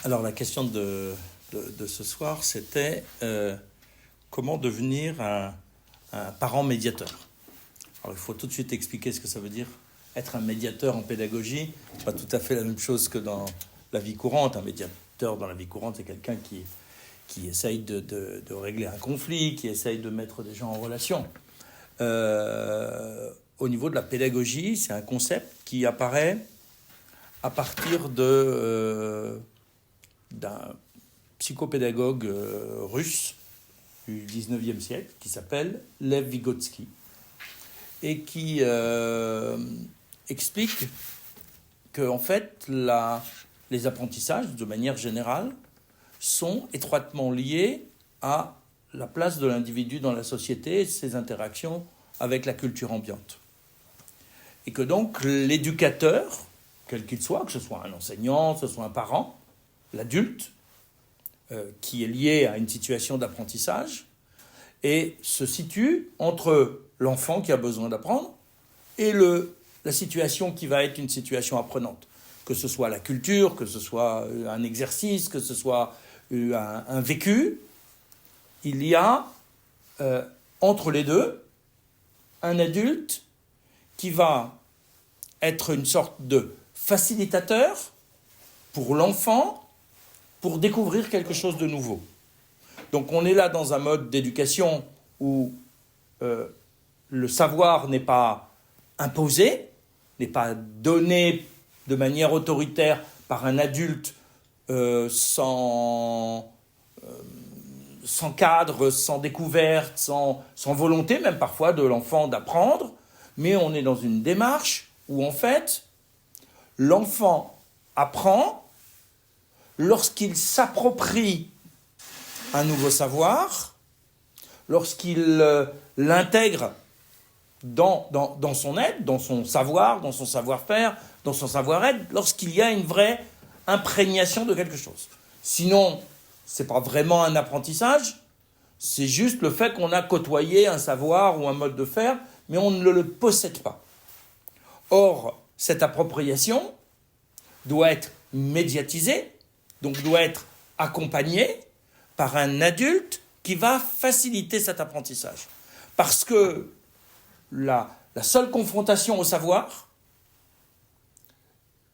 Alors la question de ce soir, c'était comment devenir un parent médiateur. Alors il faut tout de suite expliquer ce que ça veut dire. Être un médiateur en pédagogie, c'est pas tout à fait la même chose que dans la vie courante. Un médiateur dans la vie courante, c'est quelqu'un qui essaye de régler un conflit, qui essaye de mettre des gens en relation. Au niveau de la pédagogie, c'est un concept qui apparaît à partir d'un psychopédagogue russe du 19e siècle qui s'appelle Lev Vygotsky et qui explique que en fait les apprentissages de manière générale sont étroitement liés à la place de l'individu dans la société et ses interactions avec la culture ambiante. Et que donc l'éducateur, quel qu'il soit, que ce soit un enseignant, que ce soit un parent, l'adulte, qui est lié à une situation d'apprentissage, et se situe entre l'enfant qui a besoin d'apprendre et la situation qui va être une situation apprenante. Que ce soit la culture, que ce soit un exercice, que ce soit un vécu, il y a entre les deux un adulte qui va être une sorte de facilitateur pour l'enfant pour découvrir quelque chose de nouveau. Donc on est là dans un mode d'éducation où le savoir n'est pas imposé, n'est pas donné de manière autoritaire par un adulte sans cadre, sans découverte, sans volonté même parfois de l'enfant d'apprendre, mais on est dans une démarche où en fait l'enfant apprend lorsqu'il s'approprie un nouveau savoir, lorsqu'il l'intègre dans son être, dans son savoir, dans son savoir-faire, dans son savoir-être, lorsqu'il y a une vraie imprégnation de quelque chose. Sinon, ce n'est pas vraiment un apprentissage, c'est juste le fait qu'on a côtoyé un savoir ou un mode de faire, mais on ne le possède pas. Or, cette appropriation doit être médiatisée, donc doit être accompagnée par un adulte qui va faciliter cet apprentissage. Parce que la seule confrontation au savoir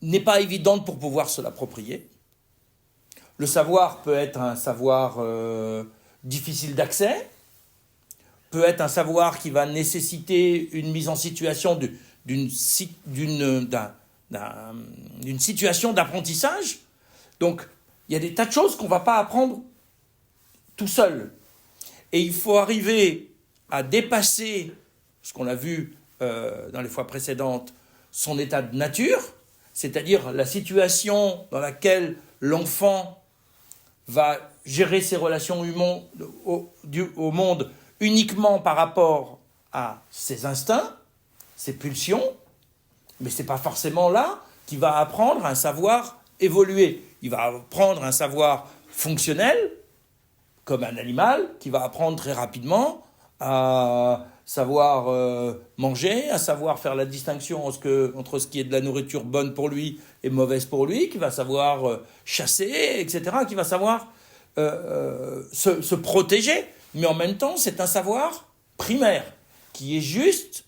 n'est pas évidente pour pouvoir se l'approprier. Le savoir peut être un savoir difficile d'accès, peut être un savoir qui va nécessiter une mise en situation d'une situation d'apprentissage. Donc, il y a des tas de choses qu'on ne va pas apprendre tout seul. Et il faut arriver à dépasser, ce qu'on a vu dans les fois précédentes, son état de nature, c'est-à-dire la situation dans laquelle l'enfant va gérer ses relations au monde uniquement par rapport à ses instincts, ses pulsions, mais ce n'est pas forcément là qu'il va apprendre un savoir évolué. Il va apprendre un savoir fonctionnel, comme un animal, qui va apprendre très rapidement à savoir manger, à savoir faire la distinction entre ce qui est de la nourriture bonne pour lui et mauvaise pour lui, qui va savoir chasser, etc., qui va savoir se protéger. Mais en même temps, c'est un savoir primaire, qui est juste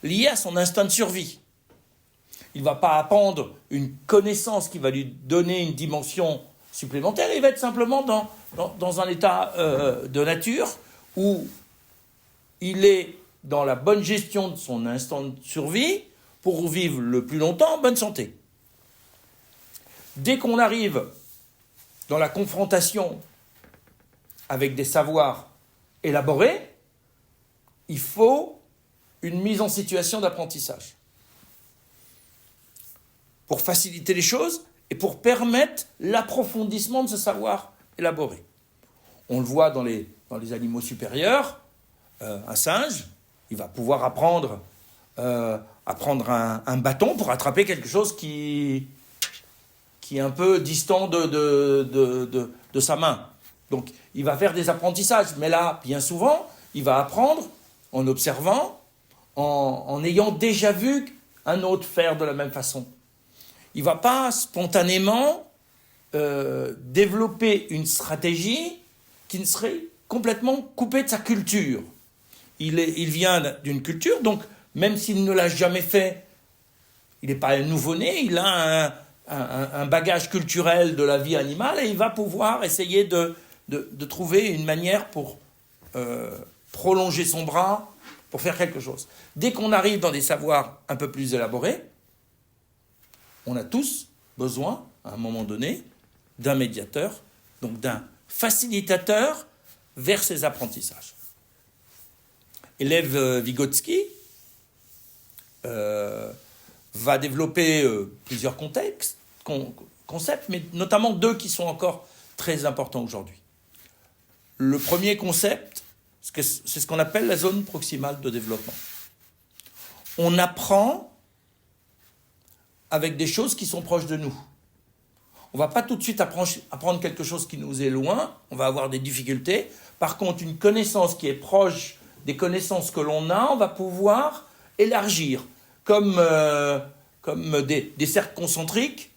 lié à son instinct de survie. Il ne va pas apprendre une connaissance qui va lui donner une dimension supplémentaire, il va être simplement dans un état de nature où il est dans la bonne gestion de son instinct de survie pour vivre le plus longtemps en bonne santé. Dès qu'on arrive dans la confrontation avec des savoirs élaborés, il faut une mise en situation d'apprentissage pour faciliter les choses et pour permettre l'approfondissement de ce savoir élaboré. On le voit dans les animaux supérieurs, un singe, il va pouvoir apprendre un bâton pour attraper quelque chose qui est un peu distant de sa main. Donc, il va faire des apprentissages. Mais là, bien souvent, il va apprendre en observant, en ayant déjà vu un autre faire de la même façon. Il ne va pas spontanément développer une stratégie qui ne serait complètement coupée de sa culture. Il vient d'une culture, donc même s'il ne l'a jamais fait, il n'est pas un nouveau-né, il a un bagage culturel de la vie animale et il va pouvoir essayer de trouver une manière pour prolonger son bras, pour faire quelque chose. Dès qu'on arrive dans des savoirs un peu plus élaborés, on a tous besoin, à un moment donné, d'un médiateur, donc d'un facilitateur vers ces apprentissages. Lev Vygotsky va développer plusieurs concepts, mais notamment deux qui sont encore très importants aujourd'hui. Le premier concept, c'est ce qu'on appelle la zone proximale de développement. On apprend avec des choses qui sont proches de nous. On ne va pas tout de suite apprendre quelque chose qui nous est loin, on va avoir des difficultés. Par contre, une connaissance qui est proche des connaissances que l'on a, on va pouvoir élargir, comme des cercles concentriques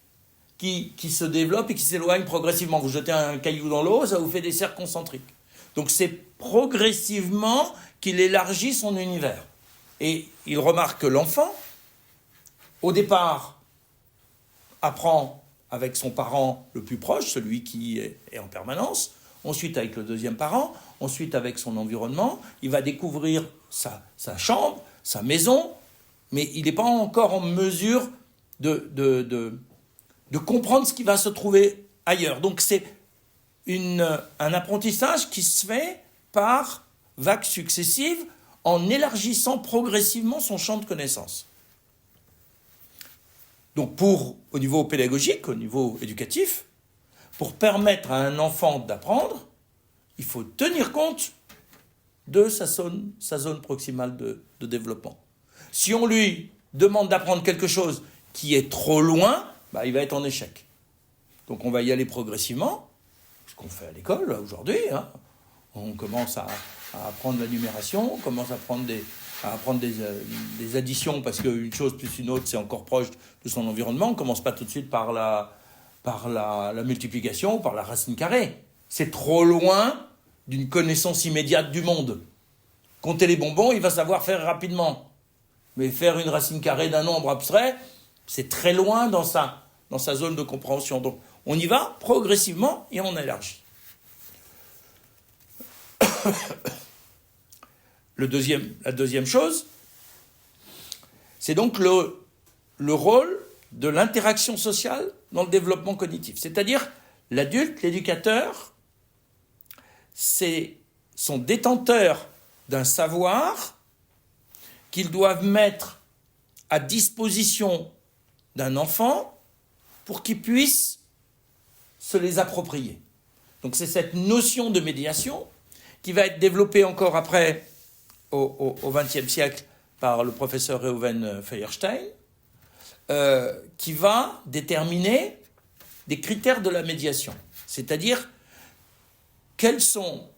qui se développent et qui s'éloignent progressivement. Vous jetez un caillou dans l'eau, ça vous fait des cercles concentriques. Donc c'est progressivement qu'il élargit son univers. Et il remarque que l'enfant, au départ, apprend avec son parent le plus proche, celui qui est en permanence, ensuite avec le deuxième parent, ensuite avec son environnement, il va découvrir sa chambre, sa maison, mais il n'est pas encore en mesure de comprendre ce qui va se trouver ailleurs. Donc c'est un apprentissage qui se fait par vagues successives en élargissant progressivement son champ de connaissances. Donc au niveau pédagogique, au niveau éducatif, pour permettre à un enfant d'apprendre, il faut tenir compte de sa zone proximale de développement. Si on lui demande d'apprendre quelque chose qui est trop loin, il va être en échec. Donc on va y aller progressivement, ce qu'on fait à l'école aujourd'hui. On commence à apprendre la numération, on commence à apprendre des additions, parce qu'une chose plus une autre, c'est encore proche de son environnement. On ne commence pas tout de suite par la multiplication ou par la racine carrée. C'est trop loin d'une connaissance immédiate du monde. Compter les bonbons, il va savoir faire rapidement. Mais faire une racine carrée d'un nombre abstrait, c'est très loin dans sa zone de compréhension. Donc, on y va progressivement et on élargit. La deuxième chose, c'est donc le rôle de l'interaction sociale dans le développement cognitif. C'est-à-dire, l'adulte, l'éducateur, sont détenteurs d'un savoir qu'ils doivent mettre à disposition d'un enfant pour qu'il puisse se les approprier. Donc c'est cette notion de médiation qui va être développée encore après au XXe siècle par le professeur Reuven Feuerstein, qui va déterminer des critères de la médiation. C'est-à-dire, quels sont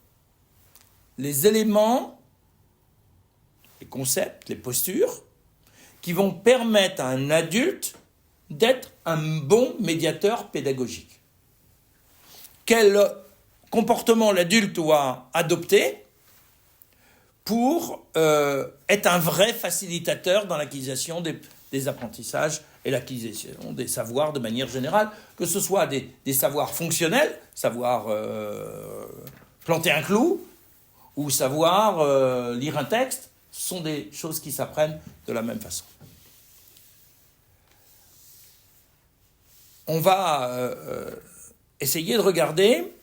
les éléments, les concepts, les postures, qui vont permettre à un adulte d'être un bon médiateur pédagogique. Quel comportement l'adulte doit adopter pour être un vrai facilitateur dans l'acquisition des apprentissages et l'acquisition des savoirs de manière générale, que ce soit des savoirs fonctionnels, savoir planter un clou, ou savoir lire un texte, ce sont des choses qui s'apprennent de la même façon. On va essayer de regarder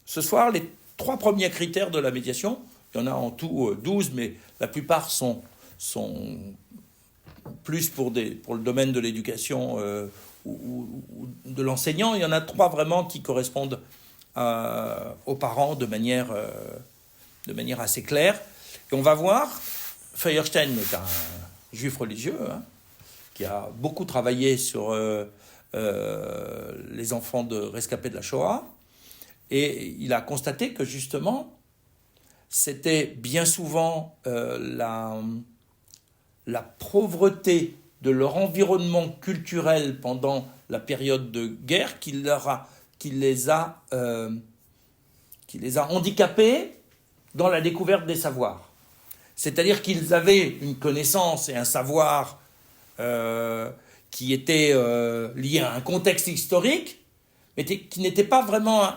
ce soir les 3 premiers critères de la médiation. Il y en a en tout 12, mais la plupart sont plus pour le domaine de l'éducation ou de l'enseignant. Il y en a 3 vraiment qui correspondent aux parents de manière assez claire. Et on va voir, Feuerstein est un juif religieux, qui a beaucoup travaillé sur les enfants de rescapés de la Shoah, et il a constaté que justement, c'était bien souvent la pauvreté de leur environnement culturel pendant la période de guerre qui qui les a handicapés dans la découverte des savoirs. C'est-à-dire qu'ils avaient une connaissance et un savoir qui étaient liés à un contexte historique, mais qui n'était pas vraiment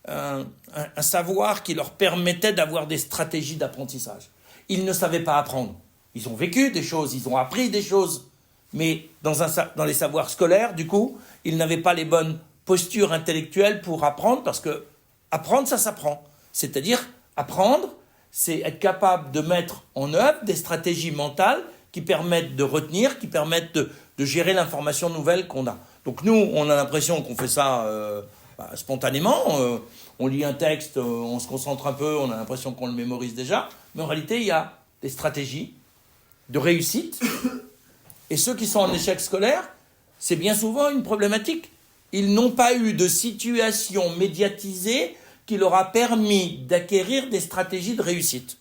un savoir qui leur permettait d'avoir des stratégies d'apprentissage. Ils ne savaient pas apprendre. Ils ont vécu des choses, ils ont appris des choses, mais dans les savoirs scolaires, du coup, ils n'avaient pas les bonnes postures intellectuelles pour apprendre, parce que apprendre, ça s'apprend. C'est-à-dire, apprendre, c'est être capable de mettre en œuvre des stratégies mentales qui permettent de retenir, qui permettent de gérer l'information nouvelle qu'on a. Donc nous, on a l'impression qu'on fait ça spontanément. On lit un texte, on se concentre un peu, on a l'impression qu'on le mémorise déjà. Mais en réalité, il y a des stratégies de réussite. Et ceux qui sont en échec scolaire, c'est bien souvent une problématique. Ils n'ont pas eu de situation médiatisée qui leur a permis d'acquérir des stratégies de réussite.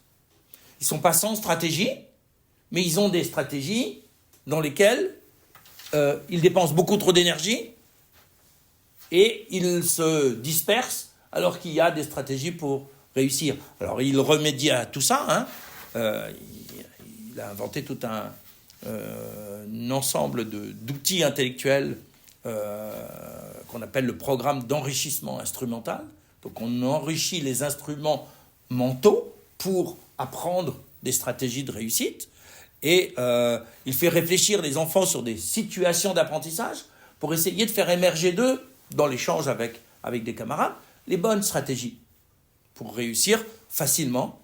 Ils ne sont pas sans stratégie, mais ils ont des stratégies dans lesquelles ils dépensent beaucoup trop d'énergie et ils se dispersent alors qu'il y a des stratégies pour réussir. Alors il remédie à tout ça, il a inventé tout un ensemble d'outils intellectuels qu'on appelle le programme d'enrichissement instrumental. Donc on enrichit les instruments mentaux pour apprendre des stratégies de réussite. Et il fait réfléchir les enfants sur des situations d'apprentissage pour essayer de faire émerger d'eux, dans l'échange avec des camarades, les bonnes stratégies pour réussir facilement.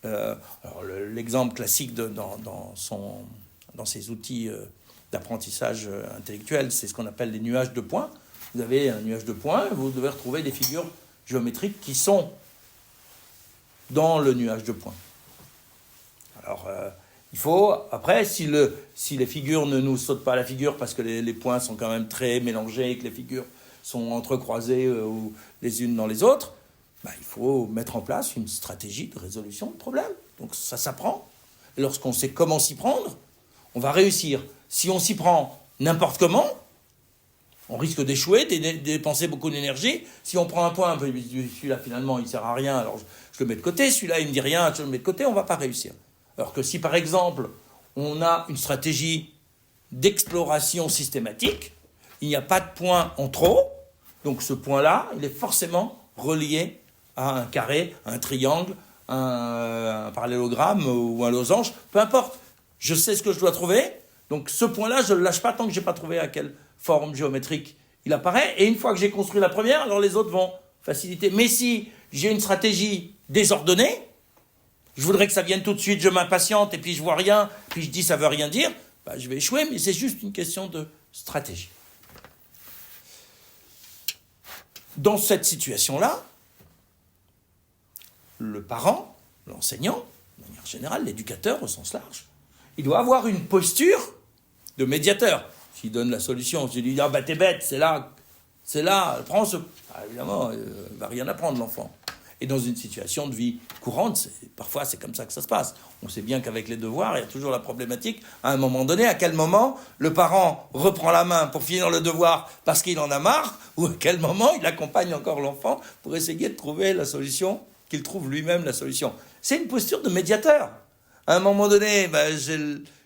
Alors l'exemple classique dans ces outils d'apprentissage intellectuel, c'est ce qu'on appelle les nuages de points. Vous avez un nuage de points, vous devez retrouver des figures géométriques qui sont dans le nuage de points. Alors, il faut, après, si les figures ne nous sautent pas à la figure, parce que les points sont quand même très mélangés et que les figures sont entrecroisées ou les unes dans les autres, il faut mettre en place une stratégie de résolution de problème. Donc ça s'apprend. Et lorsqu'on sait comment s'y prendre, on va réussir. Si on s'y prend n'importe comment, on risque d'échouer, de dépenser beaucoup d'énergie. Si on prend un point, celui-là finalement il ne sert à rien, alors je le mets de côté, celui-là il ne me dit rien, je le mets de côté, on ne va pas réussir. Alors que si par exemple on a une stratégie d'exploration systématique, il n'y a pas de point en trop, donc ce point-là, il est forcément relié à un carré, à un triangle, un parallélogramme ou un losange, peu importe. Je sais ce que je dois trouver, donc ce point-là, je ne le lâche pas tant que je n'ai pas trouvé à quelle forme géométrique il apparaît, et une fois que j'ai construit la première, alors les autres vont faciliter. Mais si j'ai une stratégie désordonnée, je voudrais que ça vienne tout de suite, je m'impatiente, et puis je vois rien, puis je dis ça veut rien dire, je vais échouer, mais c'est juste une question de stratégie. Dans cette situation-là, le parent, l'enseignant, de manière générale, l'éducateur au sens large, il doit avoir une posture de médiateur. S'il donne la solution, s'il dit « t'es bête, c'est là, prends ce... » évidemment, il ne va rien apprendre, l'enfant. Et dans une situation de vie courante, parfois c'est comme ça que ça se passe. On sait bien qu'avec les devoirs, il y a toujours la problématique, à un moment donné, à quel moment le parent reprend la main pour finir le devoir parce qu'il en a marre, ou à quel moment il accompagne encore l'enfant pour essayer de trouver la solution, qu'il trouve lui-même la solution. C'est une posture de médiateur. À un moment donné,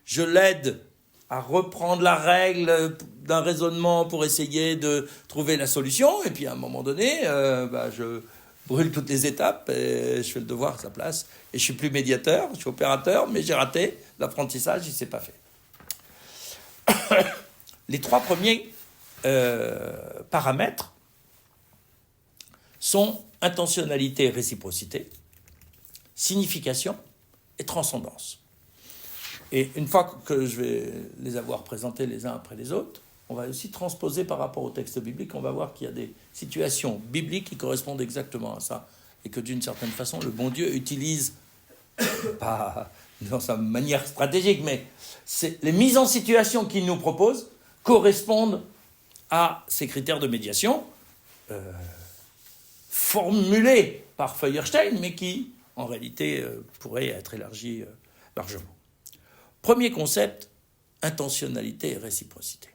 je l'aide à reprendre la règle d'un raisonnement pour essayer de trouver la solution, et puis à un moment donné, je brûle toutes les étapes et je fais le devoir à sa place. Et je suis plus médiateur, je suis opérateur, mais j'ai raté. L'apprentissage, il ne s'est pas fait. Les trois premiers paramètres sont intentionnalité et réciprocité, signification et transcendance. Et une fois que je vais les avoir présentés les uns après les autres, on va aussi transposer par rapport au texte biblique. On va voir qu'il y a des situations bibliques qui correspondent exactement à ça. Et que d'une certaine façon, le bon Dieu utilise, pas dans sa manière stratégique, mais les mises en situation qu'il nous propose correspondent à ces critères de médiation formulés par Feuerstein, mais qui, en réalité, pourraient être élargis largement. Premier concept, intentionnalité et réciprocité.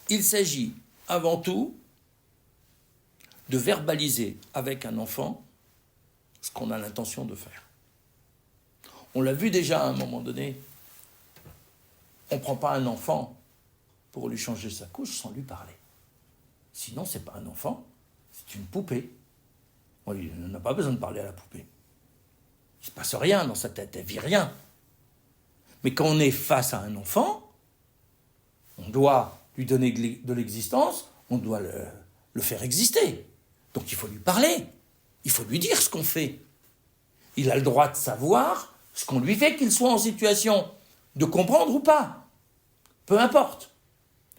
Il s'agit avant tout, de verbaliser avec un enfant ce qu'on a l'intention de faire. On l'a vu déjà à un moment donné, on ne prend pas un enfant pour lui changer sa couche sans lui parler. Sinon, ce n'est pas un enfant, c'est une poupée. On n'a pas besoin de parler à la poupée. Il ne se passe rien dans sa tête, elle ne vit rien. Mais quand on est face à un enfant, on doit lui donner de l'existence, on doit le faire exister. Donc il faut lui parler, il faut lui dire ce qu'on fait. Il a le droit de savoir ce qu'on lui fait, qu'il soit en situation de comprendre ou pas. Peu importe.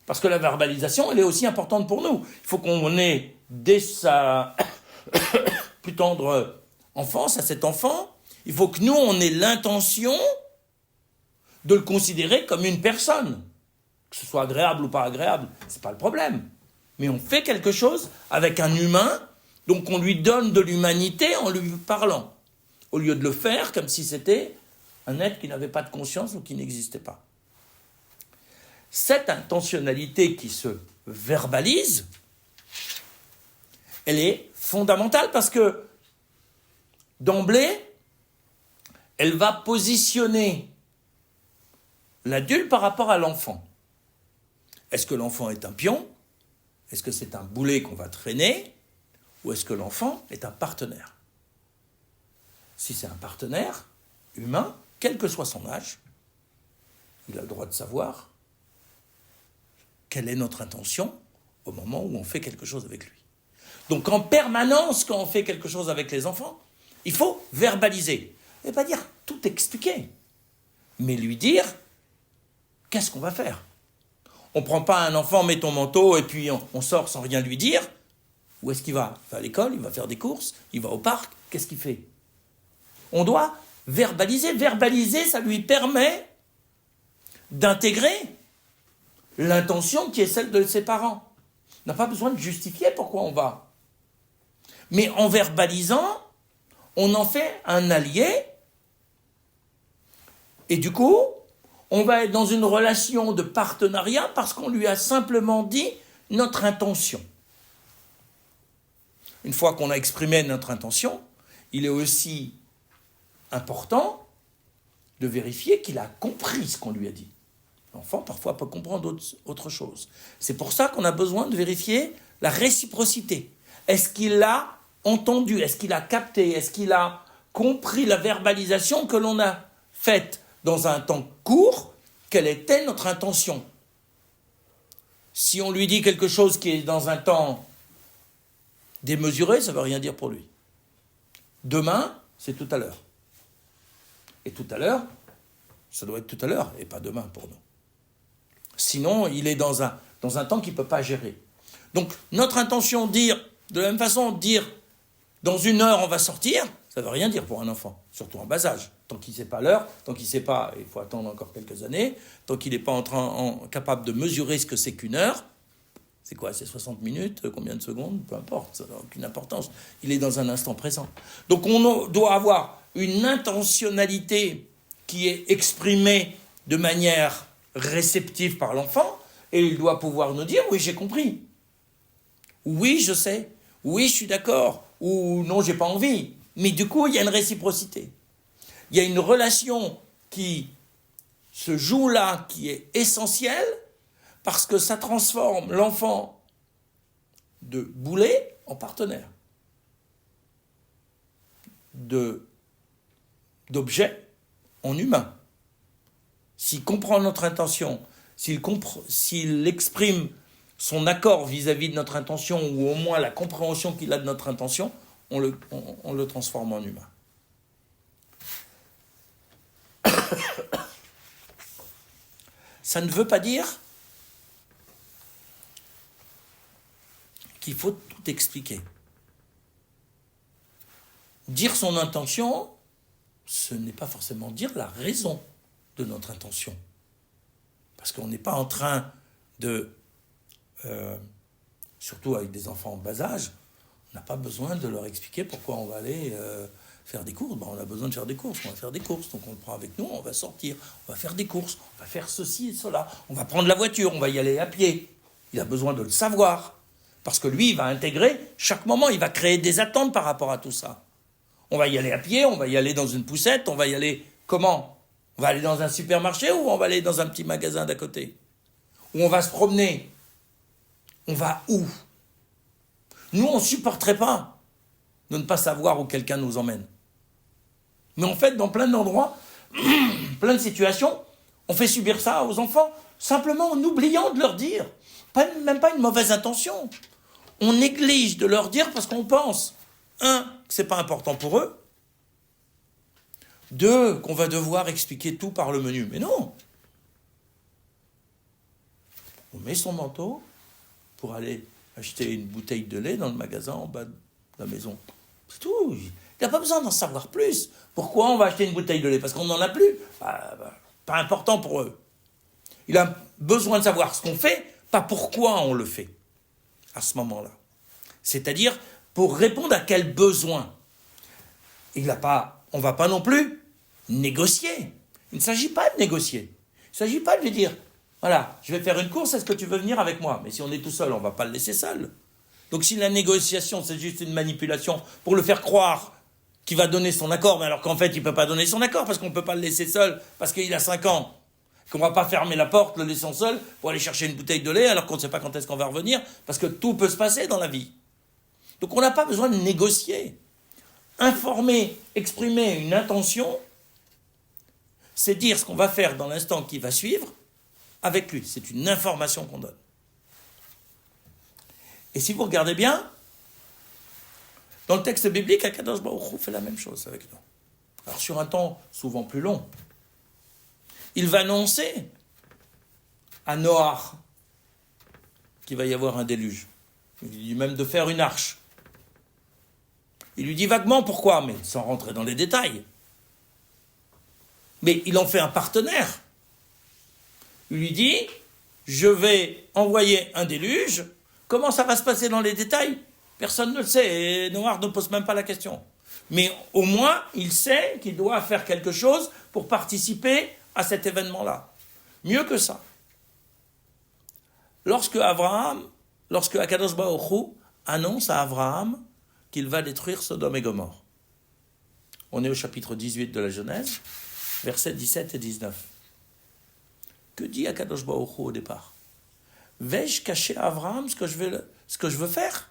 Parce que la verbalisation, elle est aussi importante pour nous. Il faut qu'on ait, dès sa plus tendre enfance, à cet enfant, il faut que nous, on ait l'intention de le considérer comme une personne. Que ce soit agréable ou pas agréable, c'est pas le problème. Mais on fait quelque chose avec un humain, donc on lui donne de l'humanité en lui parlant, au lieu de le faire comme si c'était un être qui n'avait pas de conscience ou qui n'existait pas. Cette intentionnalité qui se verbalise, elle est fondamentale parce que, d'emblée, elle va positionner l'adulte par rapport à l'enfant. Est-ce que l'enfant est un pion ? Est-ce que c'est un boulet qu'on va traîner ? Ou est-ce que l'enfant est un partenaire ? Si c'est un partenaire humain, quel que soit son âge, il a le droit de savoir quelle est notre intention au moment où on fait quelque chose avec lui. Donc en permanence, quand on fait quelque chose avec les enfants, il faut verbaliser. Et pas dire tout expliquer, mais lui dire qu'est-ce qu'on va faire. On ne prend pas un enfant, met ton manteau et puis on sort sans rien lui dire. Où est-ce qu'il va ? Il va à l'école, il va faire des courses, il va au parc, qu'est-ce qu'il fait ? On doit verbaliser. Verbaliser, ça lui permet d'intégrer l'intention qui est celle de ses parents. On n'a pas besoin de justifier pourquoi on va. Mais en verbalisant, on en fait un allié. Et du coup, on va être dans une relation de partenariat parce qu'on lui a simplement dit notre intention. Une fois qu'on a exprimé notre intention, il est aussi important de vérifier qu'il a compris ce qu'on lui a dit. L'enfant, parfois, peut comprendre autre chose. C'est pour ça qu'on a besoin de vérifier la réciprocité. Est-ce qu'il a entendu ? Est-ce qu'il a capté ? Est-ce qu'il a compris la verbalisation que l'on a faite dans un temps court ? Quelle était notre intention ? Si on lui dit quelque chose qui est dans un temps démesuré, ça ne veut rien dire pour lui. Demain, c'est tout à l'heure. Et tout à l'heure, ça doit être tout à l'heure et pas demain pour nous. Sinon, il est dans un temps qu'il ne peut pas gérer. Donc, notre intention, de la même façon, dire dans 1 heure on va sortir, ça ne veut rien dire pour un enfant, surtout en bas âge. Tant qu'il ne sait pas l'heure, tant qu'il ne sait pas, il faut attendre encore quelques années, tant qu'il n'est pas capable de mesurer ce que c'est qu'1 heure, c'est quoi ? C'est 60 minutes, combien de secondes ? Peu importe, ça n'a aucune importance. Il est dans un instant présent. Donc on doit avoir une intentionnalité qui est exprimée de manière réceptive par l'enfant, et il doit pouvoir nous dire « oui, j'ai compris »,« oui, je sais »,« oui, je suis d'accord », ou « non, j'ai pas envie ». Mais du coup, il y a une réciprocité. Il y a une relation qui se joue là, qui est essentielle, parce que ça transforme l'enfant de boulet en partenaire, d'objet en humain. S'il comprend notre intention, s'il exprime son accord vis-à-vis de notre intention, ou au moins la compréhension qu'il a de notre intention, on le transforme en humain. Ça ne veut pas dire qu'il faut tout expliquer. Dire son intention, ce n'est pas forcément dire la raison de notre intention. Parce qu'on n'est pas en train de, surtout avec des enfants en bas âge, on n'a pas besoin de leur expliquer pourquoi on va aller faire des courses. On a besoin de faire des courses, on va faire des courses, donc on le prend avec nous, on va sortir, on va faire des courses, on va faire ceci et cela, on va prendre la voiture, on va y aller à pied. Il a besoin de le savoir. Parce que lui, il va intégrer chaque moment, il va créer des attentes par rapport à tout ça. On va y aller à pied, on va y aller dans une poussette, on va y aller comment? On va aller dans un supermarché ou on va aller dans un petit magasin d'à côté? Ou on va se promener? On va où? Nous, on ne supporterait pas de ne pas savoir où quelqu'un nous emmène. Mais en fait, dans plein d'endroits, plein de situations, on fait subir ça aux enfants, simplement en oubliant de leur dire. Même pas une mauvaise intention. On néglige de leur dire parce qu'on pense, un, que c'est pas important pour eux, deux, qu'on va devoir expliquer tout par le menu. Mais non. On met son manteau pour aller acheter une bouteille de lait dans le magasin en bas de la maison. C'est tout. Il n'a pas besoin d'en savoir plus. Pourquoi on va acheter une bouteille de lait? Parce qu'on n'en a plus. Pas important pour eux. Il a besoin de savoir ce qu'on fait, pas pourquoi on le fait à ce moment-là. C'est-à-dire pour répondre à quel besoin. On ne va pas non plus négocier. Il ne s'agit pas de négocier. Il ne s'agit pas de lui dire, voilà, je vais faire une course, est-ce que tu veux venir avec moi? Mais si on est tout seul, on ne va pas le laisser seul. Donc si la négociation, c'est juste une manipulation pour le faire croire qu'il va donner son accord, mais alors qu'en fait, il ne peut pas donner son accord parce qu'on ne peut pas le laisser seul, parce qu'il a 5 ans, qu'on ne va pas fermer la porte, le laissant seul, pour aller chercher une bouteille de lait, alors qu'on ne sait pas quand est-ce qu'on va revenir, parce que tout peut se passer dans la vie. Donc on n'a pas besoin de négocier. Informer, exprimer une intention, c'est dire ce qu'on va faire dans l'instant qui va suivre avec lui. C'est une information qu'on donne. Et si vous regardez bien, dans le texte biblique, Akadosh Baruch Hu fait la même chose avec nous. Alors sur un temps souvent plus long, il va annoncer à Noach qu'il va y avoir un déluge. Il lui dit même de faire une arche. Il lui dit vaguement pourquoi, mais sans rentrer dans les détails. Mais il en fait un partenaire. Il lui dit, je vais envoyer un déluge. Comment ça va se passer dans les détails? Personne ne le sait, et Noach ne pose même pas la question. Mais au moins, il sait qu'il doit faire quelque chose pour participer à cet événement-là. Mieux que ça. Lorsque Akadosh Baruch Hu annonce à Abraham qu'il va détruire Sodome et Gomorrhe. On est au chapitre 18 de la Genèse, versets 17 et 19. Que dit Akadosh Baruch Hu au départ? Vais-je cacher à Abraham ce que je veux faire?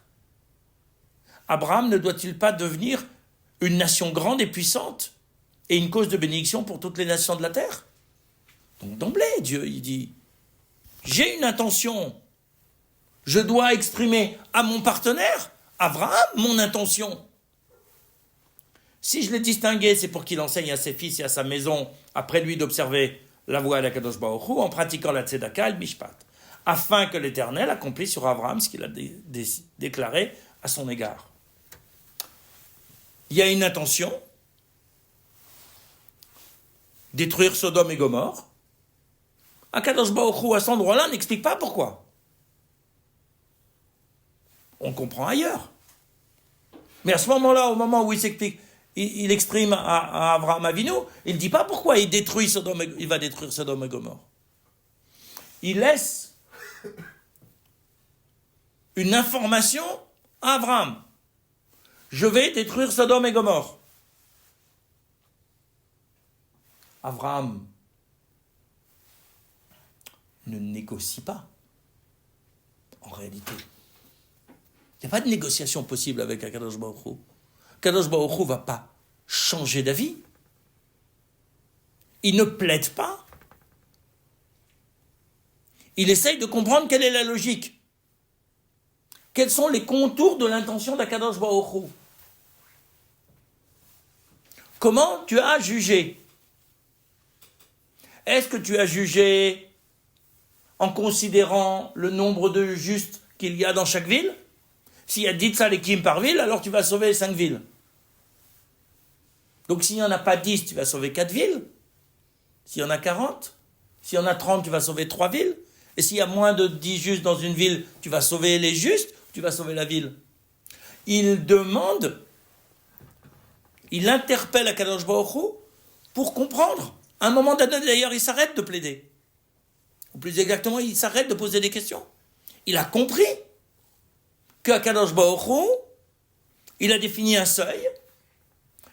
Abraham ne doit-il pas devenir une nation grande et puissante et une cause de bénédiction pour toutes les nations de la terre? Donc d'emblée, Dieu, il dit, j'ai une intention. Je dois exprimer à mon partenaire, Abraham, mon intention. Si je l'ai distingué, c'est pour qu'il enseigne à ses fils et à sa maison, après lui d'observer la voie d'Akadosh Baruch Hu, en pratiquant la tzedaka et le mishpat, afin que l'Éternel accomplisse sur Abraham ce qu'il a déclaré à son égard. Il y a une intention, détruire Sodome et Gomorrhe. Akadosh Baruch Hu, à cet endroit-là, n'explique pas pourquoi. On comprend ailleurs. Mais à ce moment-là, au moment où il exprime à Abraham Avinu, il ne dit pas pourquoi il va détruire Sodome et Gomorrhe. Il laisse une information à Abraham. Je vais détruire Sodome et Gomorrhe. Abraham ne négocie pas, en réalité. Il n'y a pas de négociation possible avec Akadosh Baruch Hu. Akadosh Baruch Hu ne va pas changer d'avis. Il ne plaide pas. Il essaye de comprendre quelle est la logique. Quels sont les contours de l'intention d'Akadosh Baruch Hu? Comment tu as jugé? Est-ce que tu as jugé en considérant le nombre de justes qu'il y a dans chaque ville? S'il y a 10 tzadikim par ville, alors tu vas sauver 5 villes. Donc s'il n'y en a pas 10, tu vas sauver 4 villes. S'il y en a 40, s'il y en a 30, tu vas sauver 3 villes. Et s'il y a moins de 10 justes dans une ville, tu vas sauver les justes, tu vas sauver la ville. Il demande, il interpelle Akadosh Baruch Hu pour comprendre. À un moment donné, d'ailleurs, il s'arrête de plaider. Ou plus exactement, il s'arrête de poser des questions. il a compris qu'Akadosh Baruch Hu, il a défini un seuil.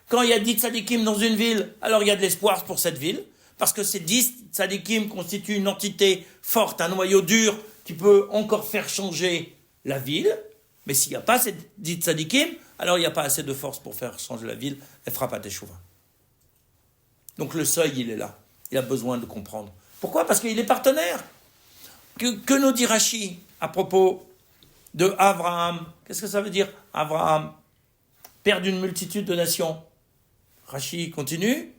Quand il y a 10 tzadikim dans une ville, alors il y a de l'espoir pour cette ville, parce que ces 10 tzadikim constituent une entité forte, un noyau dur qui peut encore faire changer la ville. Mais s'il n'y a pas ces 10 tzadikim, alors il n'y a pas assez de force pour faire changer la ville, elle fera pas teshuva. Donc le seuil, il est là. Il a besoin de comprendre. Pourquoi ? Parce qu'il est partenaire. Que nous dit Rashi à propos de Abraham ? Qu'est-ce que ça veut dire, Abraham, père d'une multitude de nations ? Rashi continue.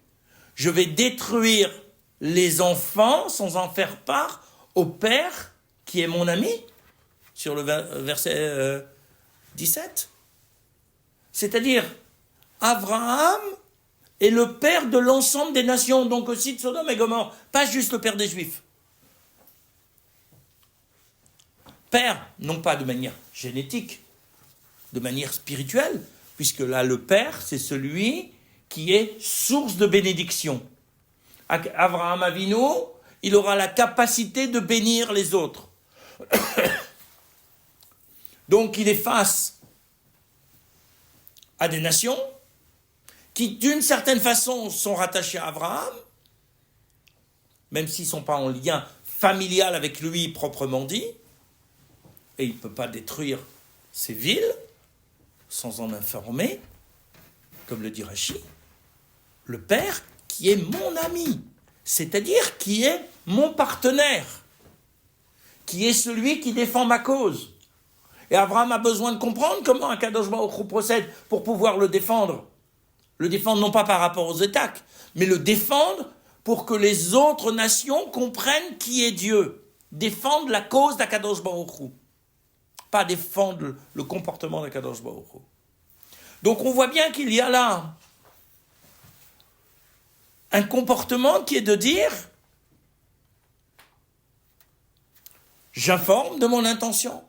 Je vais détruire les enfants sans en faire part au père qui est mon ami, sur le verset 17. C'est-à-dire, Abraham est le père de l'ensemble des nations, donc aussi de Sodome et Gomorrhe, pas juste le père des Juifs. Père, non pas de manière génétique, de manière spirituelle, puisque là, le père, c'est celui qui est source de bénédiction. Abraham Avinu, il aura la capacité de bénir les autres. Donc, il est face à des nations qui, d'une certaine façon, sont rattachées à Abraham, même s'ils ne sont pas en lien familial avec lui proprement dit, et il ne peut pas détruire ces villes sans en informer, comme le dit Rashi, le père qui est mon ami, c'est-à-dire qui est mon partenaire, qui est celui qui défend ma cause. Et Abraham a besoin de comprendre comment Akadosh Baruch Hu procède pour pouvoir le défendre. Le défendre non pas par rapport aux attaques, mais le défendre pour que les autres nations comprennent qui est Dieu. Défendre la cause d'Akadosh Baruch Hu. Pas défendre le comportement d'Akadosh Baruch Hu. Donc on voit bien qu'il y a là un comportement qui est de dire j'informe de mon intention,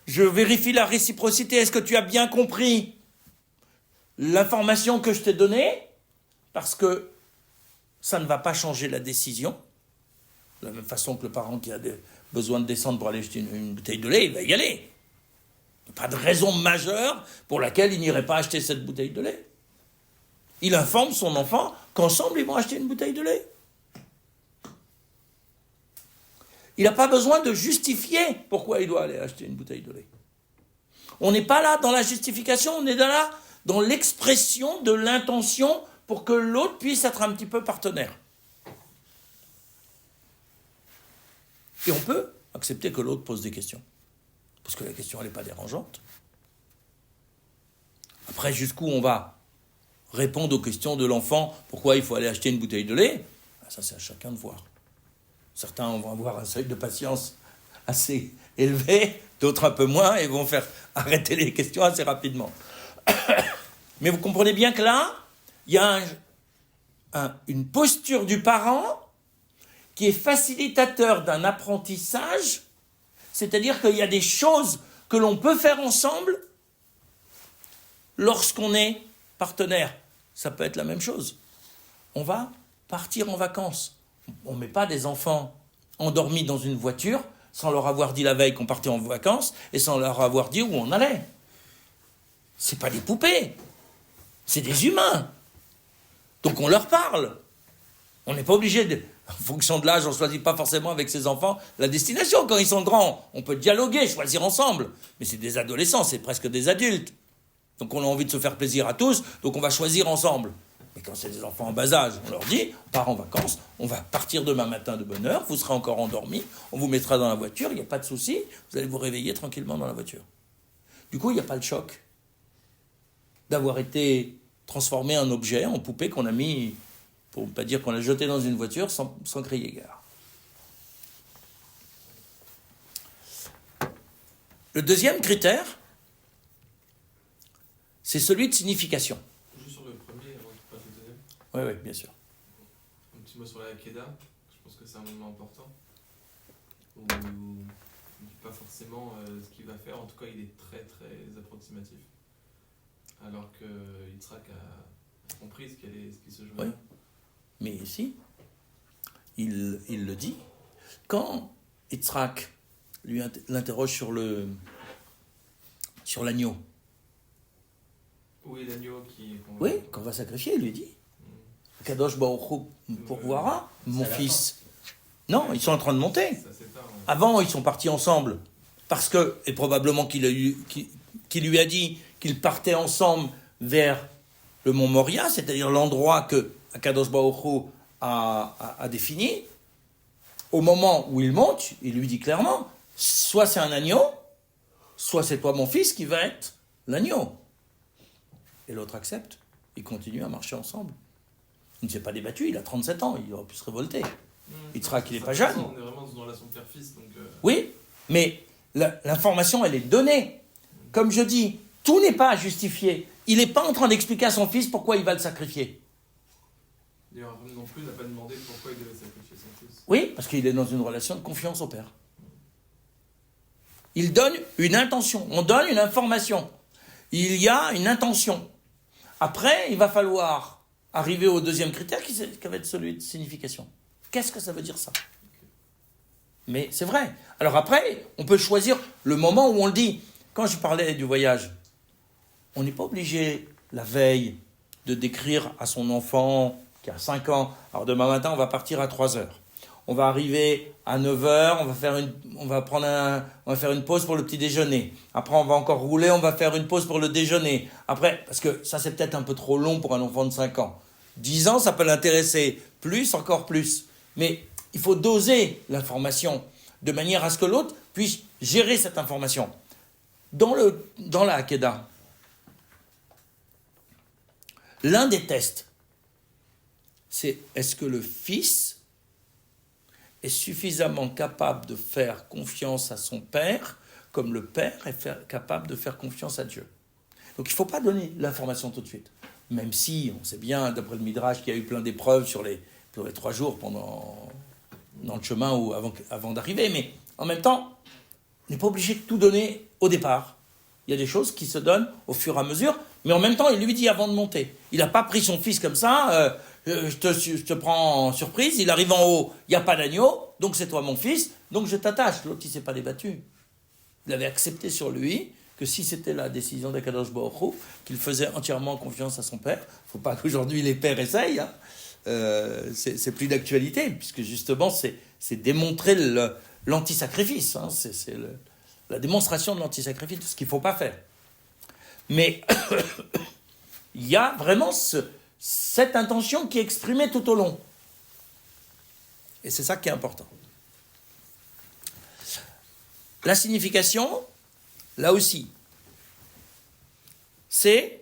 je vérifie la réciprocité, est-ce que tu as bien compris l'information que je t'ai donnée, parce que ça ne va pas changer la décision, de la même façon que le parent qui a besoin de descendre pour aller acheter une bouteille de lait, il va y aller. Pas de raison majeure pour laquelle il n'irait pas acheter cette bouteille de lait. Il informe son enfant qu'ensemble ils vont acheter une bouteille de lait. Il n'a pas besoin de justifier pourquoi il doit aller acheter une bouteille de lait. On n'est pas là dans la justification, on est là dans l'expression de l'intention pour que l'autre puisse être un petit peu partenaire. Et on peut accepter que l'autre pose des questions. Parce que la question, elle n'est pas dérangeante. Après, jusqu'où on va répondre aux questions de l'enfant, pourquoi il faut aller acheter une bouteille de lait, ça c'est à chacun de voir. Certains vont avoir un seuil de patience assez élevé, d'autres un peu moins, et vont faire arrêter les questions assez rapidement. Mais vous comprenez bien que là, il y a une posture du parent qui est facilitateur d'un apprentissage, c'est-à-dire qu'il y a des choses que l'on peut faire ensemble lorsqu'on est partenaire. Ça peut être la même chose. On va partir en vacances. On ne met pas des enfants endormis dans une voiture sans leur avoir dit la veille qu'on partait en vacances et sans leur avoir dit où on allait. Ce n'est pas des poupées. C'est des humains. Donc on leur parle. On n'est pas obligé, en fonction de l'âge, on ne choisit pas forcément avec ses enfants la destination. Quand ils sont grands, on peut dialoguer, choisir ensemble. Mais c'est des adolescents, c'est presque des adultes. Donc on a envie de se faire plaisir à tous, donc on va choisir ensemble. Mais quand c'est des enfants en bas âge, on leur dit, on part en vacances, on va partir demain matin de bonne heure, vous serez encore endormis, on vous mettra dans la voiture, il n'y a pas de souci, vous allez vous réveiller tranquillement dans la voiture. Du coup, il n'y a pas le choc d'avoir été transformé en objet, en poupée qu'on a mis, pour ne pas dire qu'on l'a jeté dans une voiture sans crier gare. Le deuxième critère, c'est celui de signification. Juste sur le premier, avant de passer au deuxième. Oui, bien sûr. Un petit mot sur la Hakeda, je pense que c'est un moment important. Où on ne dit pas forcément ce qu'il va faire, en tout cas il est très très approximatif. Alors que Yitzhak a compris ce qui se jouait. Oui. Mais ici, il le dit, quand Yitzhak l'interroge sur l'agneau. Oui, l'agneau qui... Oui, qu'on va sacrifier, il lui dit. Kadosh Baruch Hu pourvoira, mon fils. Non, ils sont en train de monter. Avant, ils sont partis ensemble. Parce que, et probablement qu'il lui a dit qu'ils partaient ensemble vers le mont Moria, c'est-à-dire l'endroit que Kadosh Baruch Hu a défini. Au moment où il monte, il lui dit clairement, soit c'est un agneau, soit c'est toi mon fils qui va être l'agneau. Et l'autre accepte, ils continuent à marcher ensemble. Il ne s'est pas débattu, il a 37 ans, il aurait pu se révolter. Yitzhak, il n'est pas jeune. On est vraiment dans une relation père-fils. Donc Oui, mais l'information, elle est donnée. Comme je dis, tout n'est pas à justifier. Il n'est pas en train d'expliquer à son fils pourquoi il va le sacrifier. D'ailleurs, non plus, il n'a pas demandé pourquoi il devait sacrifier son fils. Oui, parce qu'il est dans une relation de confiance au père. Il donne une intention, on donne une information. Il y a une intention. Après, il va falloir arriver au deuxième critère qui va être celui de signification. Qu'est-ce que ça veut dire ça ? Mais c'est vrai. Alors après, on peut choisir le moment où on le dit. Quand je parlais du voyage, on n'est pas obligé, la veille, de décrire à son enfant qui a 5 ans, alors demain matin, on va partir à 3 heures. On va arriver à 9 heures, on va faire une pause pour le petit déjeuner. Après, on va encore rouler, on va faire une pause pour le déjeuner. Après, parce que ça, c'est peut-être un peu trop long pour un enfant de 5 ans. 10 ans, ça peut l'intéresser. Plus, encore plus. Mais il faut doser l'information de manière à ce que l'autre puisse gérer cette information. Dans la Hakeda, l'un des tests, c'est est-ce que le fils est suffisamment capable de faire confiance à son père comme le père est capable de faire confiance à Dieu. Donc il ne faut pas donner l'information tout de suite. Même si on sait bien, d'après le Midrash, qu'il y a eu plein d'épreuves sur les 3 jours dans le chemin ou avant d'arriver. Mais en même temps, on n'est pas obligé de tout donner au départ. Il y a des choses qui se donnent au fur et à mesure. Mais en même temps, il lui dit avant de monter. Il n'a pas pris son fils comme ça, je te prends en surprise, il arrive en haut, il n'y a pas d'agneau, donc c'est toi mon fils, donc je t'attache. L'autre, il ne s'est pas débattu. Il avait accepté sur lui que si c'était la décision d'Akadosh Baruch Hu, qu'il faisait entièrement confiance à son père. Il ne faut pas qu'aujourd'hui les pères essayent, hein. C'est plus d'actualité, puisque justement c'est démontrer l'antisacrifice, hein. C'est la démonstration de l'antisacrifice, ce qu'il ne faut pas faire. Mais il y a vraiment cette intention qui est exprimée tout au long. Et c'est ça qui est important. La signification, là aussi, c'est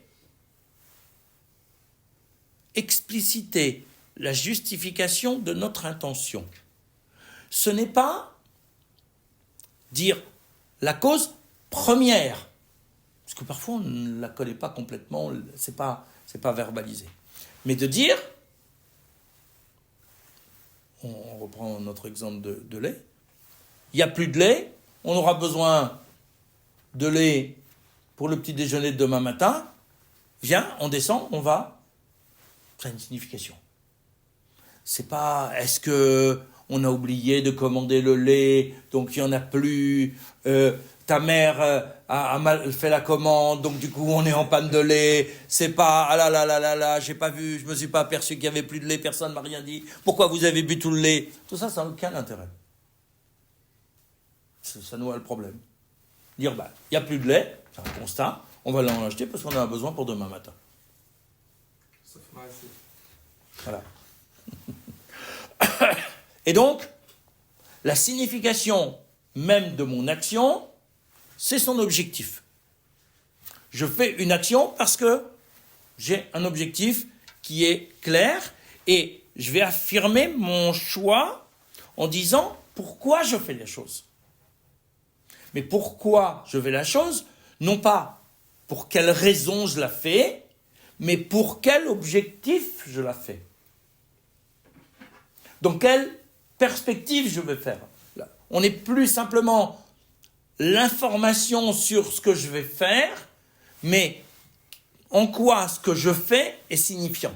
expliciter la justification de notre intention. Ce n'est pas dire la cause première, parce que parfois on ne la connaît pas complètement, c'est pas verbalisé. Mais de dire, on reprend notre exemple de lait, il n'y a plus de lait, on aura besoin de lait pour le petit déjeuner de demain matin, viens, on descend, on va. Ça a une signification. C'est pas, est-ce que on a oublié de commander le lait, donc il n'y en a plus, ta mère a mal fait la commande, donc du coup on est en panne de lait, c'est pas, ah là là là là là, j'ai pas vu, je me suis pas aperçu qu'il y avait plus de lait, personne m'a rien dit, pourquoi vous avez bu tout le lait? Tout ça, ça n'a aucun intérêt. Ça nous a le problème. Dire, il n'y a plus de lait, c'est un constat, on va l'en acheter parce qu'on en a besoin pour demain matin. Ça fera assez. Voilà. Et donc, la signification même de mon action, c'est son objectif. Je fais une action parce que j'ai un objectif qui est clair et je vais affirmer mon choix en disant pourquoi je fais les choses. Mais pourquoi je fais la chose, non pas pour quelle raison je la fais, mais pour quel objectif je la fais. Dans quelle perspective je vais faire. On n'est plus simplement l'information sur ce que je vais faire, mais en quoi ce que je fais est signifiant.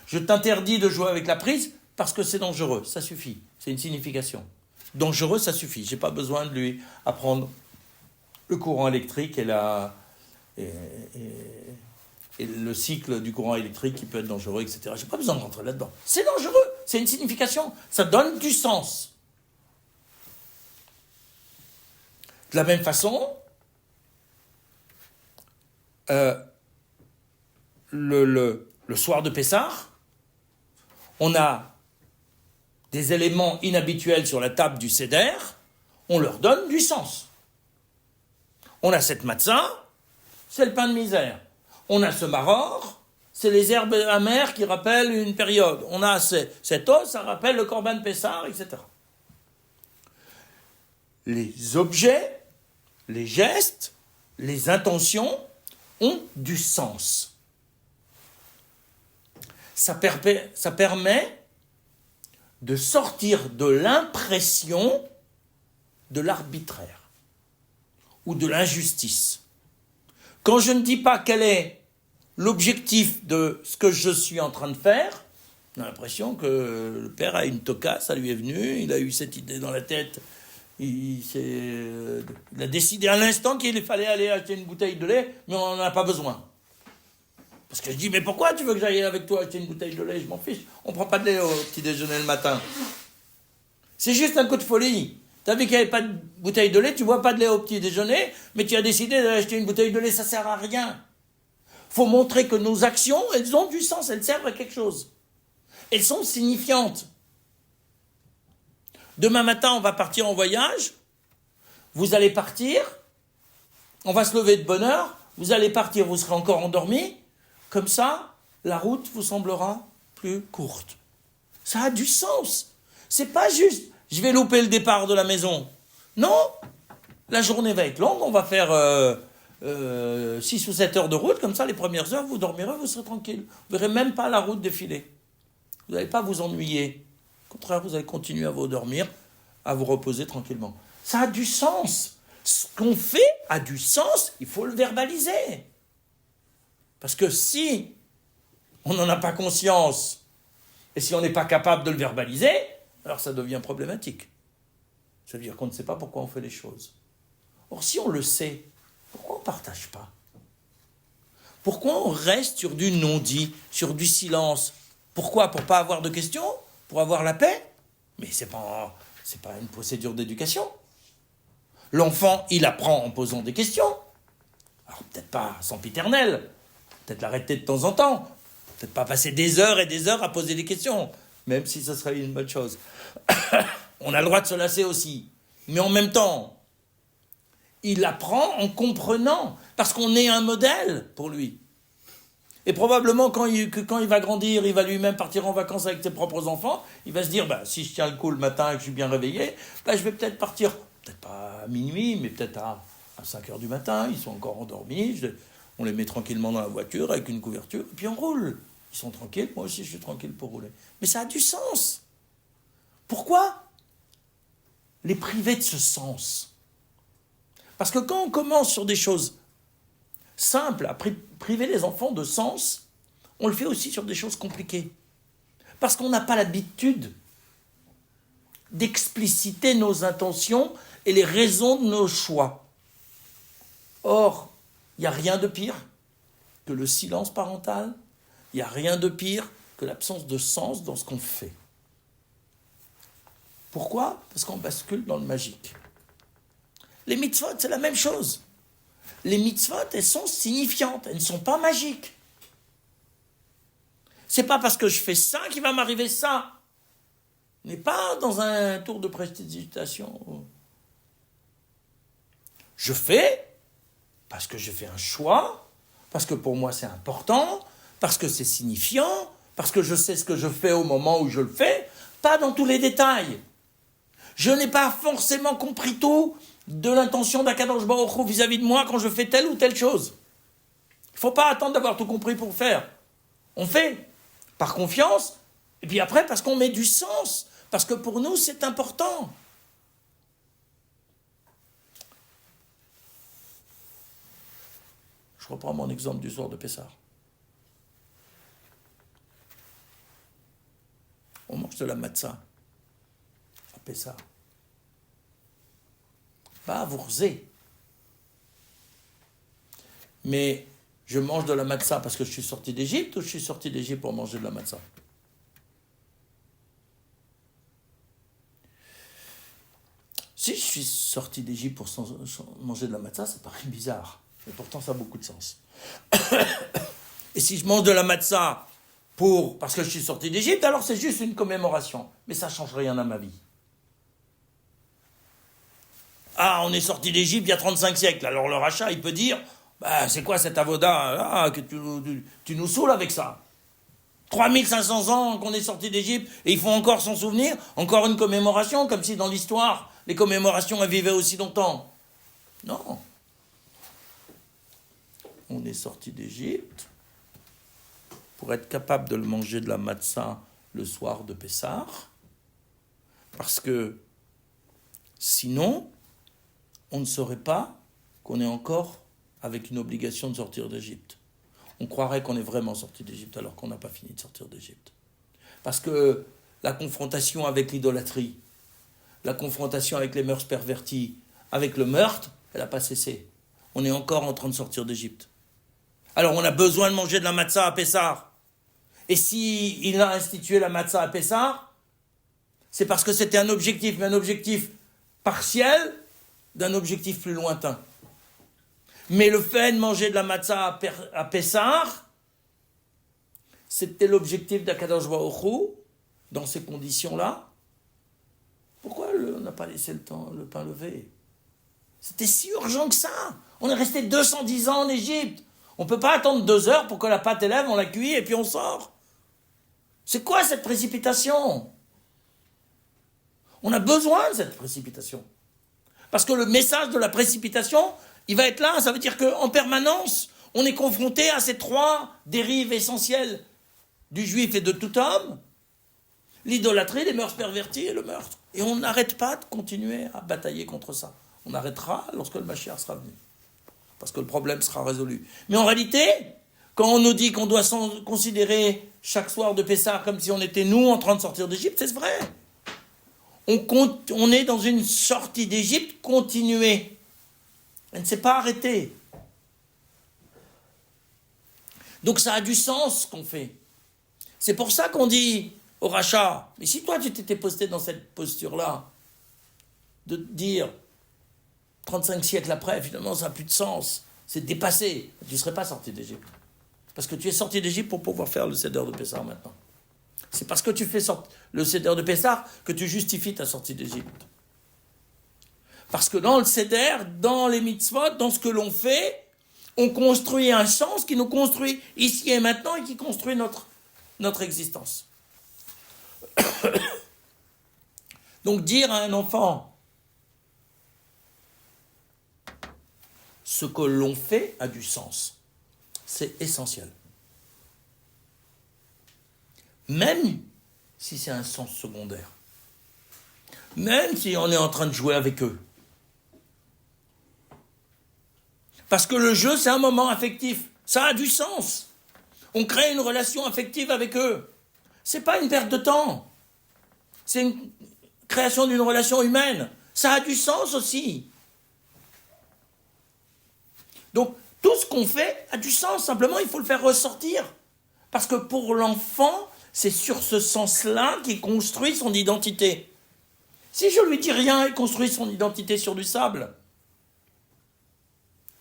Je t'interdis de jouer avec la prise parce que c'est dangereux, ça suffit, c'est une signification. Dangereux, ça suffit. J'ai pas besoin de lui apprendre le courant électrique et le cycle du courant électrique qui peut être dangereux, etc. J'ai pas besoin de rentrer là-dedans. C'est dangereux, c'est une signification. Ça donne du sens. De la même façon, le soir de Pessah, on a des éléments inhabituels sur la table du Seder, on leur donne du sens. On a cette matzah, c'est le pain de misère. On a ce maror, c'est les herbes amères qui rappellent une période. On a cet os, ça rappelle le Corban Pessah, etc. Les objets, les gestes, les intentions ont du sens. Ça permet de sortir de l'impression de l'arbitraire ou de l'injustice. Quand je ne dis pas quel est l'objectif de ce que je suis en train de faire, on a l'impression que le père a une toca, ça lui est venu, il a eu cette idée dans la tête, il a décidé à l'instant qu'il fallait aller acheter une bouteille de lait, mais on n'en a pas besoin. Parce que je dis, mais pourquoi tu veux que j'aille avec toi acheter une bouteille de lait? Je m'en fiche, on ne prend pas de lait au petit déjeuner le matin. C'est juste un coup de folie. Tu as vu qu'il n'y avait pas de bouteille de lait, tu ne bois pas de lait au petit déjeuner, mais tu as décidé d'aller acheter une bouteille de lait, ça ne sert à rien. Il faut montrer que nos actions, elles ont du sens, elles servent à quelque chose. Elles sont signifiantes. Demain matin, on va partir en voyage, vous allez partir, on va se lever de bonne heure, vous allez partir, vous serez encore endormi, comme ça, la route vous semblera plus courte. Ça a du sens. C'est pas juste, je vais louper le départ de la maison. Non, la journée va être longue, on va faire 6 ou 7 heures de route, comme ça, les premières heures, vous dormirez, vous serez tranquille. Vous ne verrez même pas la route défiler. Vous n'allez pas vous ennuyer. Au contraire, vous allez continuer à vous dormir, à vous reposer tranquillement. Ça a du sens. Ce qu'on fait a du sens, il faut le verbaliser. Parce que si on n'en a pas conscience, et si on n'est pas capable de le verbaliser, alors ça devient problématique. Ça veut dire qu'on ne sait pas pourquoi on fait les choses. Or, si on le sait, pourquoi on ne partage pas? Pourquoi on reste sur du non-dit, sur du silence? Pourquoi? Pour ne pas avoir de questions? Pour avoir la paix? Mais c'est pas une procédure d'éducation. L'enfant, il apprend en posant des questions. Alors, peut-être pas sempiternel. Peut-être l'arrêter de temps en temps. Peut-être pas passer des heures et des heures à poser des questions. Même si ce serait une bonne chose. On a le droit de se lasser aussi. Mais en même temps, il apprend en comprenant. Parce qu'on est un modèle pour lui. Et probablement, quand il va grandir, il va lui-même partir en vacances avec ses propres enfants, il va se dire, si je tiens le coup le matin et que je suis bien réveillé, je vais peut-être partir, peut-être pas à minuit, mais peut-être à 5 heures du matin, ils sont encore endormis, on les met tranquillement dans la voiture avec une couverture, et puis on roule. Ils sont tranquilles, moi aussi je suis tranquille pour rouler. Mais ça a du sens. Pourquoi les priver de ce sens? Parce que quand on commence sur des choses simple, à priver les enfants de sens, on le fait aussi sur des choses compliquées. Parce qu'on n'a pas l'habitude d'expliciter nos intentions et les raisons de nos choix. Or, il n'y a rien de pire que le silence parental, il n'y a rien de pire que l'absence de sens dans ce qu'on fait. Pourquoi? Parce qu'on bascule dans le magique. Les mitzvot, c'est la même chose. Les mitzvot, elles sont signifiantes, elles ne sont pas magiques. C'est pas parce que je fais ça qu'il va m'arriver ça. On n'est pas dans un tour de prestidigitation. Je fais parce que je fais un choix, parce que pour moi c'est important, parce que c'est signifiant, parce que je sais ce que je fais au moment où je le fais, pas dans tous les détails. Je n'ai pas forcément compris tout de l'intention d'Akadosh Baruch Hu vis-à-vis de moi quand je fais telle ou telle chose. Il ne faut pas attendre d'avoir tout compris pour faire. On fait par confiance, et puis après parce qu'on met du sens, parce que pour nous c'est important. Je reprends mon exemple du soir de Pessah. On mange de la matzah à Pessah. pas vous rzer. Mais je mange de la matzah parce que je suis sorti d'Égypte ou je suis sorti d'Égypte pour manger de la matzah? Si je suis sorti d'Égypte pour manger de la matzah, ça paraît bizarre. Mais pourtant, ça a beaucoup de sens. Et si je mange de la matzah parce que je suis sorti d'Égypte, alors c'est juste une commémoration. Mais ça ne change rien à ma vie. Ah, on est sorti d'Égypte il y a 35 siècles. Alors le rachat, il peut dire, c'est quoi cet avoda que tu nous saoules avec ça? 3500 ans qu'on est sorti d'Égypte et il faut encore s'en souvenir, encore une commémoration, comme si dans l'histoire, les commémorations elles vivaient aussi longtemps. Non. On est sorti d'Égypte pour être capable de le manger de la matzah le soir de Pessah, parce que sinon, on ne saurait pas qu'on est encore avec une obligation de sortir d'Égypte. On croirait qu'on est vraiment sorti d'Égypte alors qu'on n'a pas fini de sortir d'Égypte. Parce que la confrontation avec l'idolâtrie, la confrontation avec les mœurs perverties, avec le meurtre, elle n'a pas cessé. On est encore en train de sortir d'Égypte. Alors on a besoin de manger de la matzah à Pessah. Et s'il a institué la matzah à Pessah, c'est parce que c'était un objectif, mais un objectif partiel d'un objectif plus lointain. Mais le fait de manger de la matzah à Pessah, c'était l'objectif d'Akadosh Baruch Hu, dans ces conditions-là. Pourquoi on n'a pas laissé le pain levé? C'était si urgent que ça. On est resté 210 ans en Égypte. On ne peut pas attendre 2 heures pour que la pâte élève, on la cuit et puis on sort. C'est quoi cette précipitation? On a besoin de cette précipitation. Parce que le message de la précipitation, il va être là. Ça veut dire qu'en permanence, on est confronté à ces 3 dérives essentielles du juif et de tout homme. L'idolâtrie, les mœurs perverties et le meurtre. Et on n'arrête pas de continuer à batailler contre ça. On arrêtera lorsque le Mashiach sera venu. Parce que le problème sera résolu. Mais en réalité, quand on nous dit qu'on doit considérer chaque soir de Pessah comme si on était nous en train de sortir d'Égypte, c'est vrai. On est dans une sortie d'Égypte continuée. Elle ne s'est pas arrêtée. Donc ça a du sens ce qu'on fait. C'est pour ça qu'on dit au rachat, mais si toi tu t'étais posté dans cette posture-là, de te dire 35 siècles après, finalement ça n'a plus de sens, c'est dépassé, tu ne serais pas sorti d'Égypte. Parce que tu es sorti d'Égypte pour pouvoir faire le Seder de Pessah maintenant. C'est parce que tu fais le Seder de Pessah que tu justifies ta sortie d'Égypte. Parce que dans le Seder, dans les mitzvot, dans ce que l'on fait, on construit un sens qui nous construit ici et maintenant et qui construit notre existence. Donc dire à un enfant ce que l'on fait a du sens. C'est essentiel. Même si c'est un sens secondaire. Même si on est en train de jouer avec eux. Parce que le jeu, c'est un moment affectif. Ça a du sens. On crée une relation affective avec eux. C'est pas une perte de temps. C'est une création d'une relation humaine. Ça a du sens aussi. Donc, tout ce qu'on fait a du sens. Simplement, il faut le faire ressortir. Parce que pour l'enfant, c'est sur ce sens-là qu'il construit son identité. Si je lui dis rien, il construit son identité sur du sable.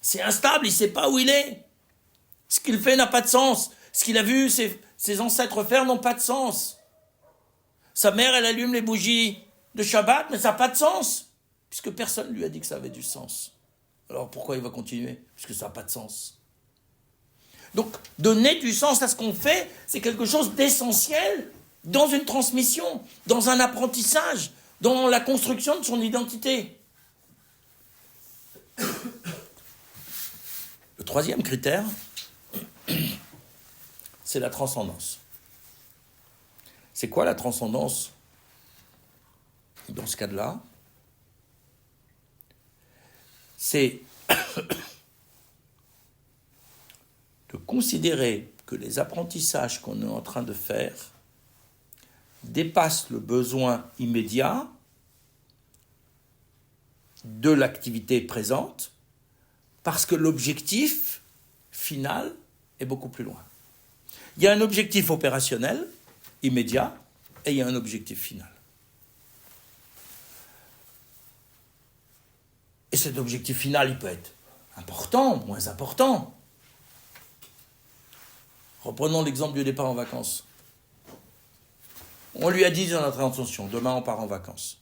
C'est instable, il ne sait pas où il est. Ce qu'il fait n'a pas de sens. Ce qu'il a vu ses ancêtres faire n'ont pas de sens. Sa mère, elle allume les bougies de Shabbat, mais ça n'a pas de sens. Puisque personne ne lui a dit que ça avait du sens. Alors pourquoi il va continuer? Puisque ça n'a pas de sens. Donc, donner du sens à ce qu'on fait, c'est quelque chose d'essentiel dans une transmission, dans un apprentissage, dans la construction de son identité. Le troisième critère, c'est la transcendance. C'est quoi la transcendance dans ce cas-là? C'est de considérer que les apprentissages qu'on est en train de faire dépassent le besoin immédiat de l'activité présente, parce que l'objectif final est beaucoup plus loin. Il y a un objectif opérationnel, immédiat, et il y a un objectif final. Et cet objectif final, il peut être important, moins important. Reprenons l'exemple du départ en vacances. On lui a dit dans notre intention, demain on part en vacances.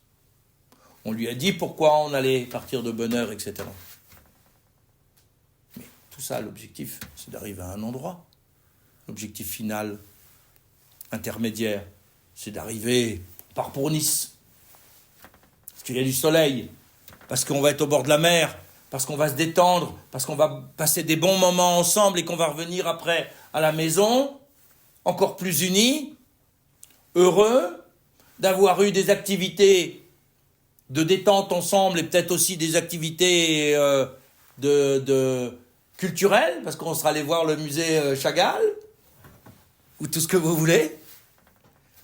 On lui a dit pourquoi on allait partir de bonne heure, etc. Mais tout ça, l'objectif, c'est d'arriver à un endroit. L'objectif final, intermédiaire, c'est d'arriver, on part pour Nice. Parce qu'il y a du soleil, parce qu'on va être au bord de la mer, parce qu'on va se détendre, parce qu'on va passer des bons moments ensemble et qu'on va revenir après à la maison, encore plus unis, heureux, d'avoir eu des activités de détente ensemble et peut-être aussi des activités culturelles, parce qu'on sera allé voir le musée Chagall, ou tout ce que vous voulez.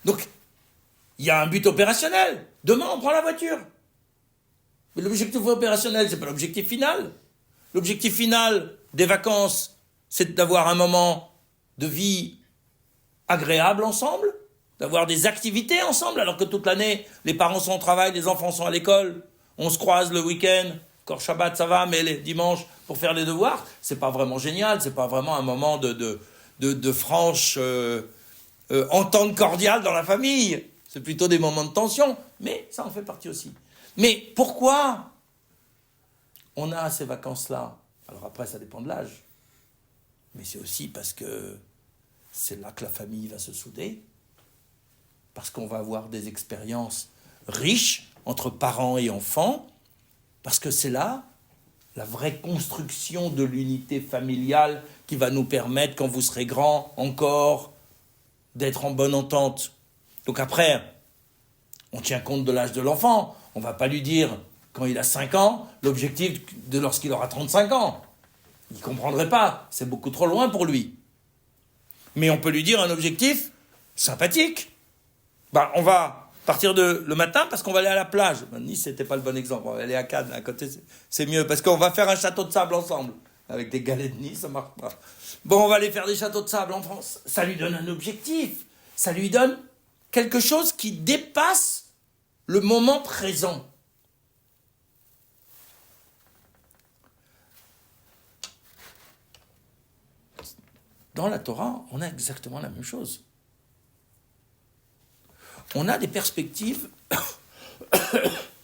Donc, il y a un but opérationnel. Demain, on prend la voiture. Mais l'objectif opérationnel, c'est pas l'objectif final. L'objectif final des vacances, c'est d'avoir un moment de vie agréable ensemble, d'avoir des activités ensemble, alors que toute l'année, les parents sont au travail, les enfants sont à l'école, on se croise le week-end, encore Shabbat ça va, mais les dimanches pour faire les devoirs, c'est pas vraiment génial, c'est pas vraiment un moment de franche entente cordiale dans la famille. C'est plutôt des moments de tension, mais ça en fait partie aussi. Mais pourquoi on a ces vacances-là? Alors après, ça dépend de l'âge. Mais c'est aussi parce que c'est là que la famille va se souder. Parce qu'on va avoir des expériences riches entre parents et enfants. Parce que c'est là la vraie construction de l'unité familiale qui va nous permettre, quand vous serez grands encore, d'être en bonne entente. Donc après, on tient compte de l'âge de l'enfant. On ne va pas lui dire, quand il a 5 ans, l'objectif de lorsqu'il aura 35 ans. Il ne comprendrait pas. C'est beaucoup trop loin pour lui. Mais on peut lui dire un objectif sympathique. On va partir le matin parce qu'on va aller à la plage. Nice, ce n'était pas le bon exemple. On va aller à Cannes, à côté, c'est mieux. Parce qu'on va faire un château de sable ensemble. Avec des galets de Nice, ça ne marche pas. Bon, on va aller faire des châteaux de sable en France. Ça lui donne un objectif. Ça lui donne quelque chose qui dépasse le moment présent. Dans la Torah, on a exactement la même chose. On a des perspectives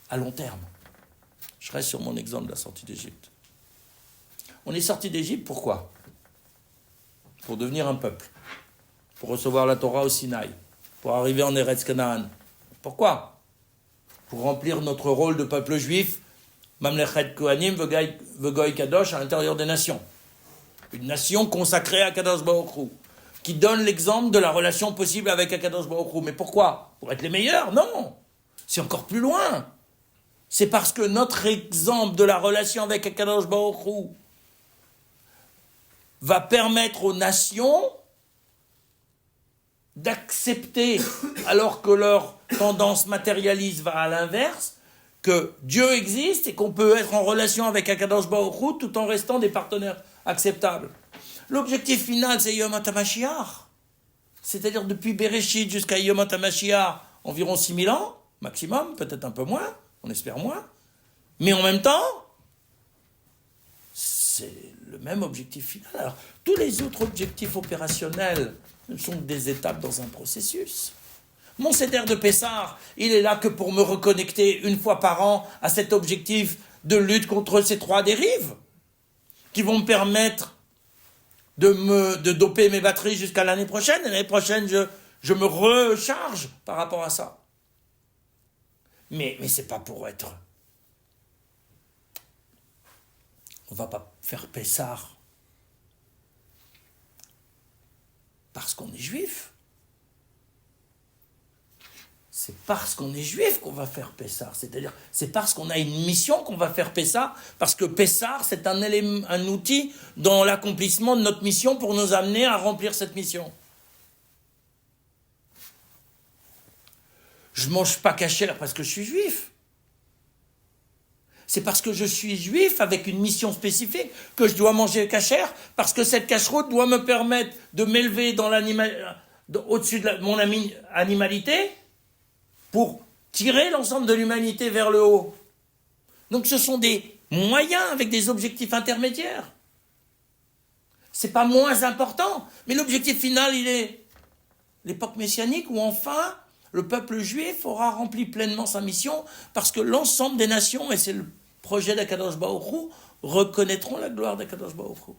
à long terme. Je reste sur mon exemple de la sortie d'Égypte. On est sorti d'Égypte, pourquoi? Pour devenir un peuple. Pour recevoir la Torah au Sinaï. Pour arriver en Eretz Canaan. Pourquoi? Pour remplir notre rôle de peuple juif, Mamlechet Kohanim Vegoy Kadosh, à l'intérieur des nations. Une nation consacrée à Kadosh Baruch Hu, qui donne l'exemple de la relation possible avec Akadosh Baruch Hu. Mais pourquoi? Pour être les meilleurs? Non. C'est encore plus loin. C'est parce que notre exemple de la relation avec Akadosh Baruch Hu va permettre aux nations d'accepter, alors que leur tendance matérialiste va à l'inverse, que Dieu existe et qu'on peut être en relation avec Akadosh Baruch Hu tout en restant des partenaires acceptables. L'objectif final, c'est Yom HaMashiach. C'est-à-dire depuis Bereshit jusqu'à Yom HaMashiach, environ 6000 ans, maximum, peut-être un peu moins, on espère moins. Mais en même temps, c'est le même objectif final. Alors, tous les autres objectifs opérationnels sont des étapes dans un processus. Mon Seder de Pessah, il est là que pour me reconnecter une fois par an à cet objectif de lutte contre ces 3 dérives qui vont me permettre de doper mes batteries jusqu'à l'année prochaine. Et l'année prochaine, je me recharge par rapport à ça. Mais c'est pas pour être... On va pas faire Pessah parce qu'on est juif. C'est parce qu'on est juif qu'on va faire Pessah. C'est-à-dire, c'est parce qu'on a une mission qu'on va faire Pessah, parce que Pessah, c'est un outil dans l'accomplissement de notre mission pour nous amener à remplir cette mission. Je ne mange pas cachère parce que je suis juif. C'est parce que je suis juif avec une mission spécifique que je dois manger cachère, parce que cette cacheroute doit me permettre de m'élever au-dessus de mon animalité pour tirer l'ensemble de l'humanité vers le haut. Donc ce sont des moyens avec des objectifs intermédiaires. C'est pas moins important, mais l'objectif final, il est l'époque messianique où enfin le peuple juif aura rempli pleinement sa mission parce que l'ensemble des nations, et c'est le projet d'Akadosh Baruch Hu, reconnaîtront la gloire d'Akadosh Baruch Hu.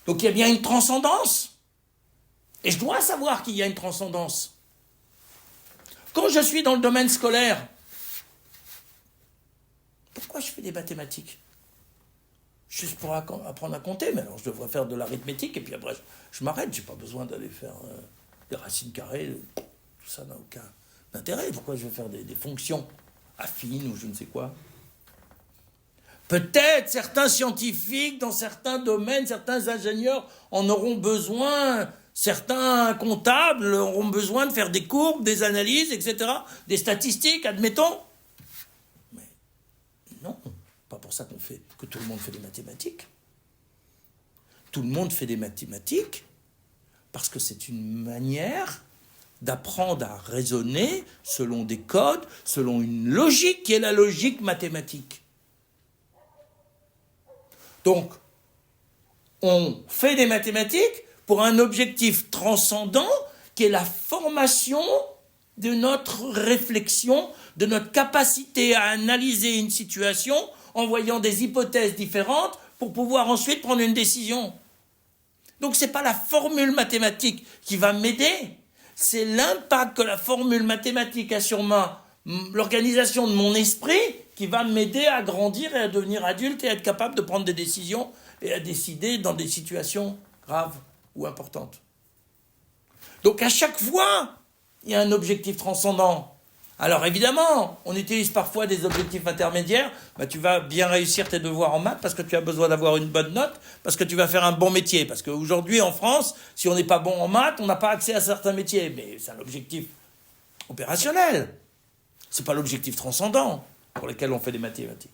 Donc il y a bien une transcendance. Et je dois savoir qu'il y a une transcendance. Quand je suis dans le domaine scolaire, pourquoi je fais des mathématiques? Juste pour apprendre à compter, mais alors je devrais faire de l'arithmétique et puis après je m'arrête, j'ai pas besoin d'aller faire des racines carrées, tout ça n'a aucun intérêt. Pourquoi je vais faire des fonctions affines ou je ne sais quoi? Peut-être certains scientifiques dans certains domaines, certains ingénieurs en auront besoin, certains comptables auront besoin de faire des courbes, des analyses, etc., des statistiques, admettons. Mais non. Pas pour ça que tout le monde fait des mathématiques. Tout le monde fait des mathématiques parce que c'est une manière d'apprendre à raisonner selon des codes, selon une logique qui est la logique mathématique. Donc, on fait des mathématiques pour un objectif transcendant qui est la formation de notre réflexion, de notre capacité à analyser une situation en voyant des hypothèses différentes pour pouvoir ensuite prendre une décision. Donc ce n'est pas la formule mathématique qui va m'aider, c'est l'impact que la formule mathématique a sur l'organisation de mon esprit qui va m'aider à grandir et à devenir adulte et à être capable de prendre des décisions et à décider dans des situations graves ou importantes. Donc à chaque fois, il y a un objectif transcendant. Alors évidemment, on utilise parfois des objectifs intermédiaires. Tu vas bien réussir tes devoirs en maths parce que tu as besoin d'avoir une bonne note, parce que tu vas faire un bon métier. Parce qu'aujourd'hui, en France, si on n'est pas bon en maths, on n'a pas accès à certains métiers. Mais c'est un objectif opérationnel. Ce n'est pas l'objectif transcendant pour lequel on fait des mathématiques.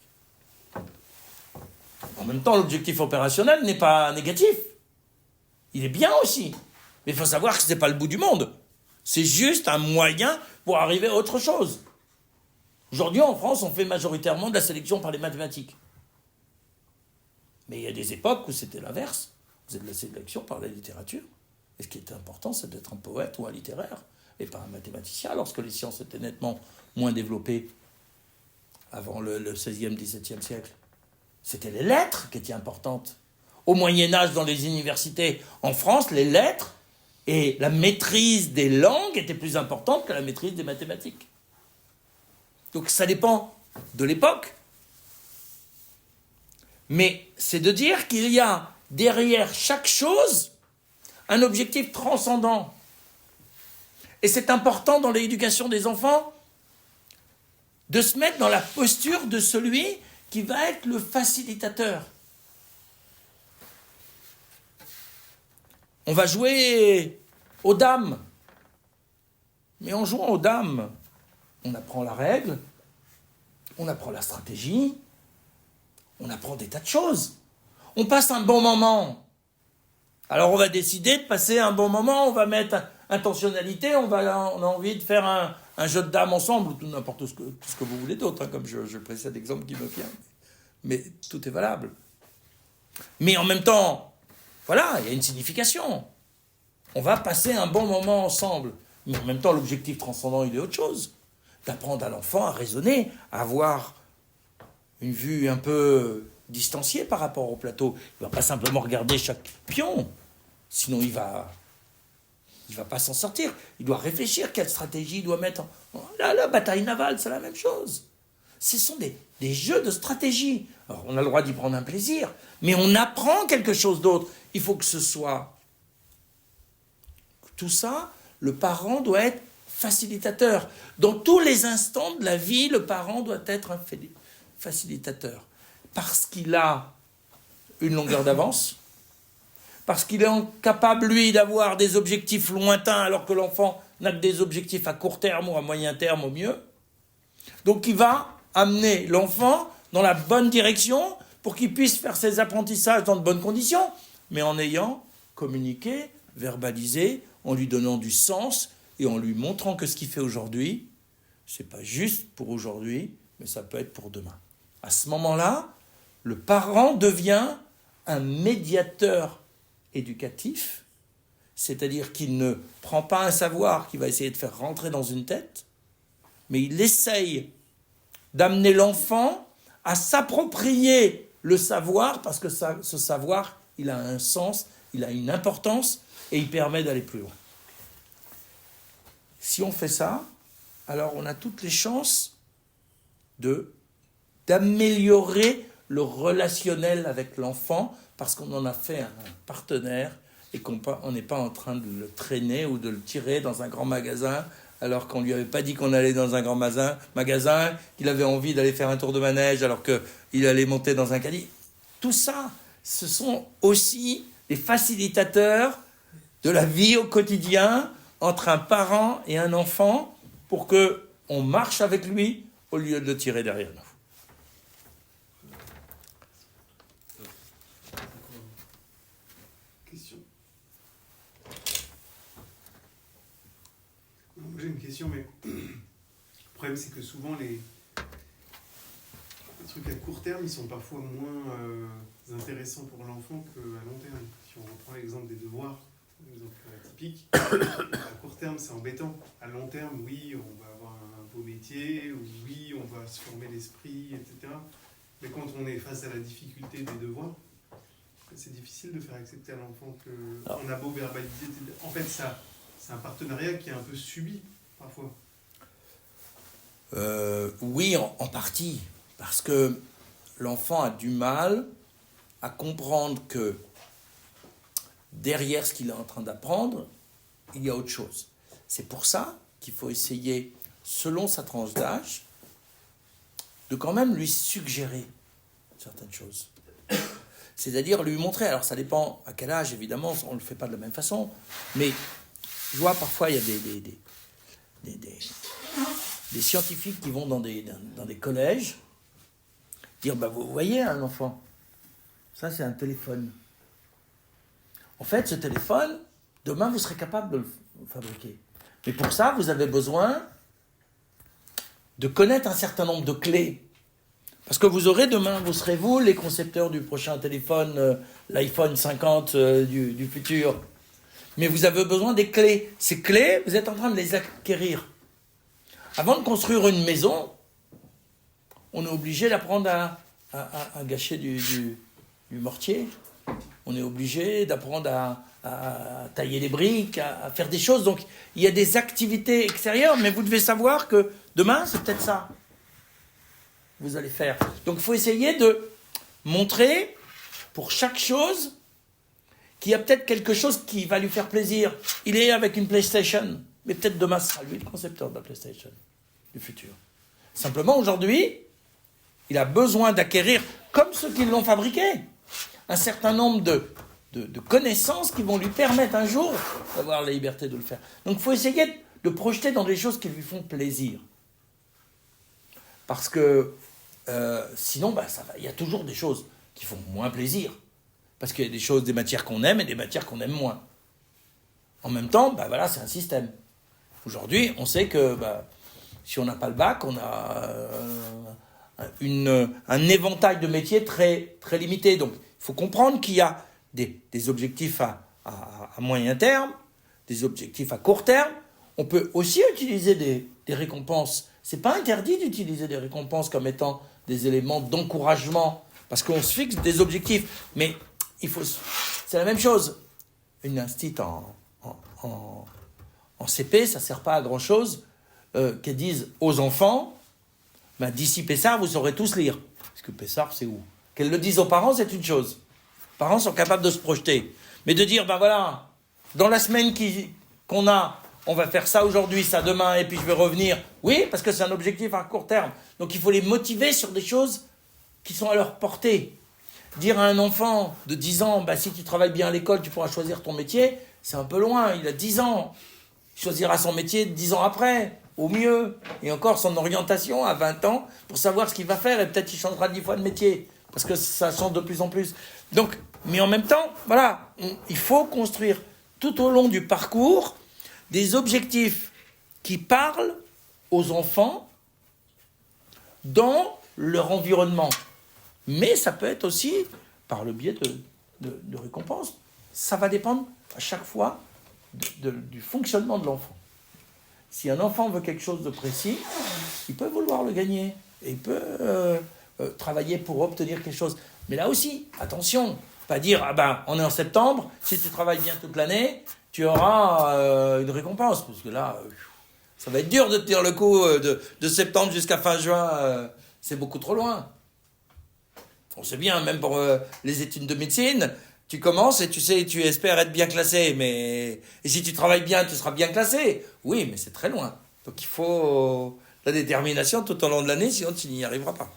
En même temps, l'objectif opérationnel n'est pas négatif. Il est bien aussi. Mais il faut savoir que ce n'est pas le bout du monde. C'est juste un moyen pour arriver à autre chose. Aujourd'hui, en France, on fait majoritairement de la sélection par les mathématiques. Mais il y a des époques où c'était l'inverse. Vous êtes de la sélection par la littérature. Et ce qui était important, c'est d'être un poète ou un littéraire, et pas un mathématicien, lorsque les sciences étaient nettement moins développées avant le XVIe, XVIIe siècle. C'était les lettres qui étaient importantes. Au Moyen-Âge, dans les universités en France, les lettres et la maîtrise des langues était plus importante que la maîtrise des mathématiques. Donc ça dépend de l'époque. Mais c'est de dire qu'il y a derrière chaque chose un objectif transcendant. Et c'est important dans l'éducation des enfants de se mettre dans la posture de celui qui va être le facilitateur. On va jouer aux dames. Mais en jouant aux dames, on apprend la règle, on apprend la stratégie, on apprend des tas de choses. On passe un bon moment. Alors on va décider de passer un bon moment, on va mettre intentionnalité, on a envie de faire un jeu de dames ensemble, ou tout n'importe ce que vous voulez d'autre, comme je précède l'exemple qui me vient. Mais tout est valable. Mais en même temps, voilà, il y a une signification. On va passer un bon moment ensemble. Mais en même temps, l'objectif transcendant, il est autre chose. D'apprendre à l'enfant à raisonner, à avoir une vue un peu distanciée par rapport au plateau. Il ne va pas simplement regarder chaque pion. Sinon, il va pas s'en sortir. Il doit réfléchir quelle stratégie il doit mettre. La bataille navale, c'est la même chose. Ce sont des jeux de stratégie. Alors, on a le droit d'y prendre un plaisir, mais on apprend quelque chose d'autre. Il faut que ce soit... Tout ça, le parent doit être facilitateur. Dans tous les instants de la vie, le parent doit être un facilitateur. Parce qu'il a une longueur d'avance, parce qu'il est capable, lui, d'avoir des objectifs lointains, alors que l'enfant n'a que des objectifs à court terme ou à moyen terme au mieux. Donc il va amener l'enfant dans la bonne direction pour qu'il puisse faire ses apprentissages dans de bonnes conditions, mais en ayant communiqué, verbalisé, en lui donnant du sens et en lui montrant que ce qu'il fait aujourd'hui, c'est pas juste pour aujourd'hui, mais ça peut être pour demain. À ce moment-là, le parent devient un médiateur éducatif, c'est-à-dire qu'il ne prend pas un savoir qu'il va essayer de faire rentrer dans une tête, mais il essaye d'amener l'enfant à s'approprier le savoir, parce que ce savoir, il a un sens, il a une importance, et il permet d'aller plus loin. Si on fait ça, alors on a toutes les chances d'améliorer le relationnel avec l'enfant, parce qu'on en a fait un partenaire, et qu'on n'est pas en train de le traîner ou de le tirer dans un grand magasin, alors qu'on ne lui avait pas dit qu'on allait dans un grand magasin, qu'il avait envie d'aller faire un tour de manège, alors qu'il allait monter dans un caddie. Tout ça, ce sont aussi des facilitateurs de la vie au quotidien entre un parent et un enfant pour qu'on marche avec lui au lieu de le tirer derrière nous. Question. J'ai une question, mais le problème c'est que souvent les trucs à court terme, ils sont parfois moins intéressants pour l'enfant qu'à long terme. Si on reprend l'exemple des devoirs, l'exemple typique, à court terme c'est embêtant. À long terme, oui, on va avoir un beau métier, oui, on va se former l'esprit, etc. Mais quand on est face à la difficulté des devoirs, c'est difficile de faire accepter à l'enfant qu'on a beau verbaliser. En fait, ça, c'est un partenariat qui est un peu subi, parfois. Oui, en partie. Parce que l'enfant a du mal à comprendre que derrière ce qu'il est en train d'apprendre, il y a autre chose. C'est pour ça qu'il faut essayer, selon sa tranche d'âge, de quand même lui suggérer certaines choses. C'est-à-dire lui montrer, alors ça dépend à quel âge, évidemment, on ne le fait pas de la même façon, mais je vois parfois, il y a des scientifiques qui vont dans des collèges, dire, vous voyez un enfant, ça c'est un téléphone. En fait, ce téléphone, demain vous serez capable de le fabriquer. Mais pour ça, vous avez besoin de connaître un certain nombre de clés. Parce que vous aurez demain, vous serez vous les concepteurs du prochain téléphone, l'iPhone 50 du futur. Mais vous avez besoin des clés. Ces clés, vous êtes en train de les acquérir. Avant de construire une maison, on est obligé d'apprendre à gâcher du mortier. On est obligé d'apprendre à tailler les briques, à faire des choses. Donc, il y a des activités extérieures, mais vous devez savoir que demain, c'est peut-être ça. Vous allez faire. Donc, il faut essayer de montrer, pour chaque chose, qu'il y a peut-être quelque chose qui va lui faire plaisir. Il est avec une PlayStation, mais peut-être demain, ce sera lui le concepteur de la PlayStation du futur. Simplement, aujourd'hui, il a besoin d'acquérir, comme ceux qui l'ont fabriqué, un certain nombre de connaissances qui vont lui permettre un jour d'avoir la liberté de le faire. Donc, il faut essayer de projeter dans des choses qui lui font plaisir. Parce que sinon, il y a toujours des choses qui font moins plaisir. Parce qu'il y a des choses, des matières qu'on aime et des matières qu'on aime moins. En même temps, c'est un système. Aujourd'hui, on sait que si on n'a pas le bac, on a un éventail de métiers très, très limité. Donc, il faut comprendre qu'il y a des objectifs à moyen terme, des objectifs à court terme. On peut aussi utiliser des récompenses. Ce n'est pas interdit d'utiliser des récompenses comme étant des éléments d'encouragement, parce qu'on se fixe des objectifs. Mais c'est la même chose. Une instite en CP, ça ne sert pas à grand-chose qu'elles disent aux enfants, d'ici Pessard, vous saurez tous lire. Parce que Pessard, c'est où? Qu'elles le disent aux parents, c'est une chose. Les parents sont capables de se projeter. Mais de dire, dans la semaine qu'on a, on va faire ça aujourd'hui, ça demain, et puis je vais revenir. Oui, parce que c'est un objectif à court terme. Donc il faut les motiver sur des choses qui sont à leur portée. Dire à un enfant de 10 ans, si tu travailles bien à l'école, tu pourras choisir ton métier, c'est un peu loin, il a 10 ans. Il choisira son métier 10 ans après, au mieux. Et encore son orientation à 20 ans pour savoir ce qu'il va faire. Et peut-être il changera 10 fois de métier. Parce que ça change de plus en plus. Donc, mais en même temps, voilà, il faut construire tout au long du parcours des objectifs qui parlent aux enfants dans leur environnement. Mais ça peut être aussi par le biais de récompenses. Ça va dépendre à chaque fois du fonctionnement de l'enfant. Si un enfant veut quelque chose de précis, il peut vouloir le gagner. Et il peut travailler pour obtenir quelque chose. Mais là aussi, attention, pas dire, ah ben, on est en septembre, si tu travailles bien toute l'année, tu auras une récompense. Parce que là, ça va être dur de tenir le coup de septembre jusqu'à fin juin. C'est beaucoup trop loin. On sait bien, même pour les études de médecine, tu commences et tu sais, tu espères être bien classé. Et si tu travailles bien, tu seras bien classé. Oui, mais c'est très loin. Donc il faut la détermination tout au long de l'année, sinon tu n'y arriveras pas.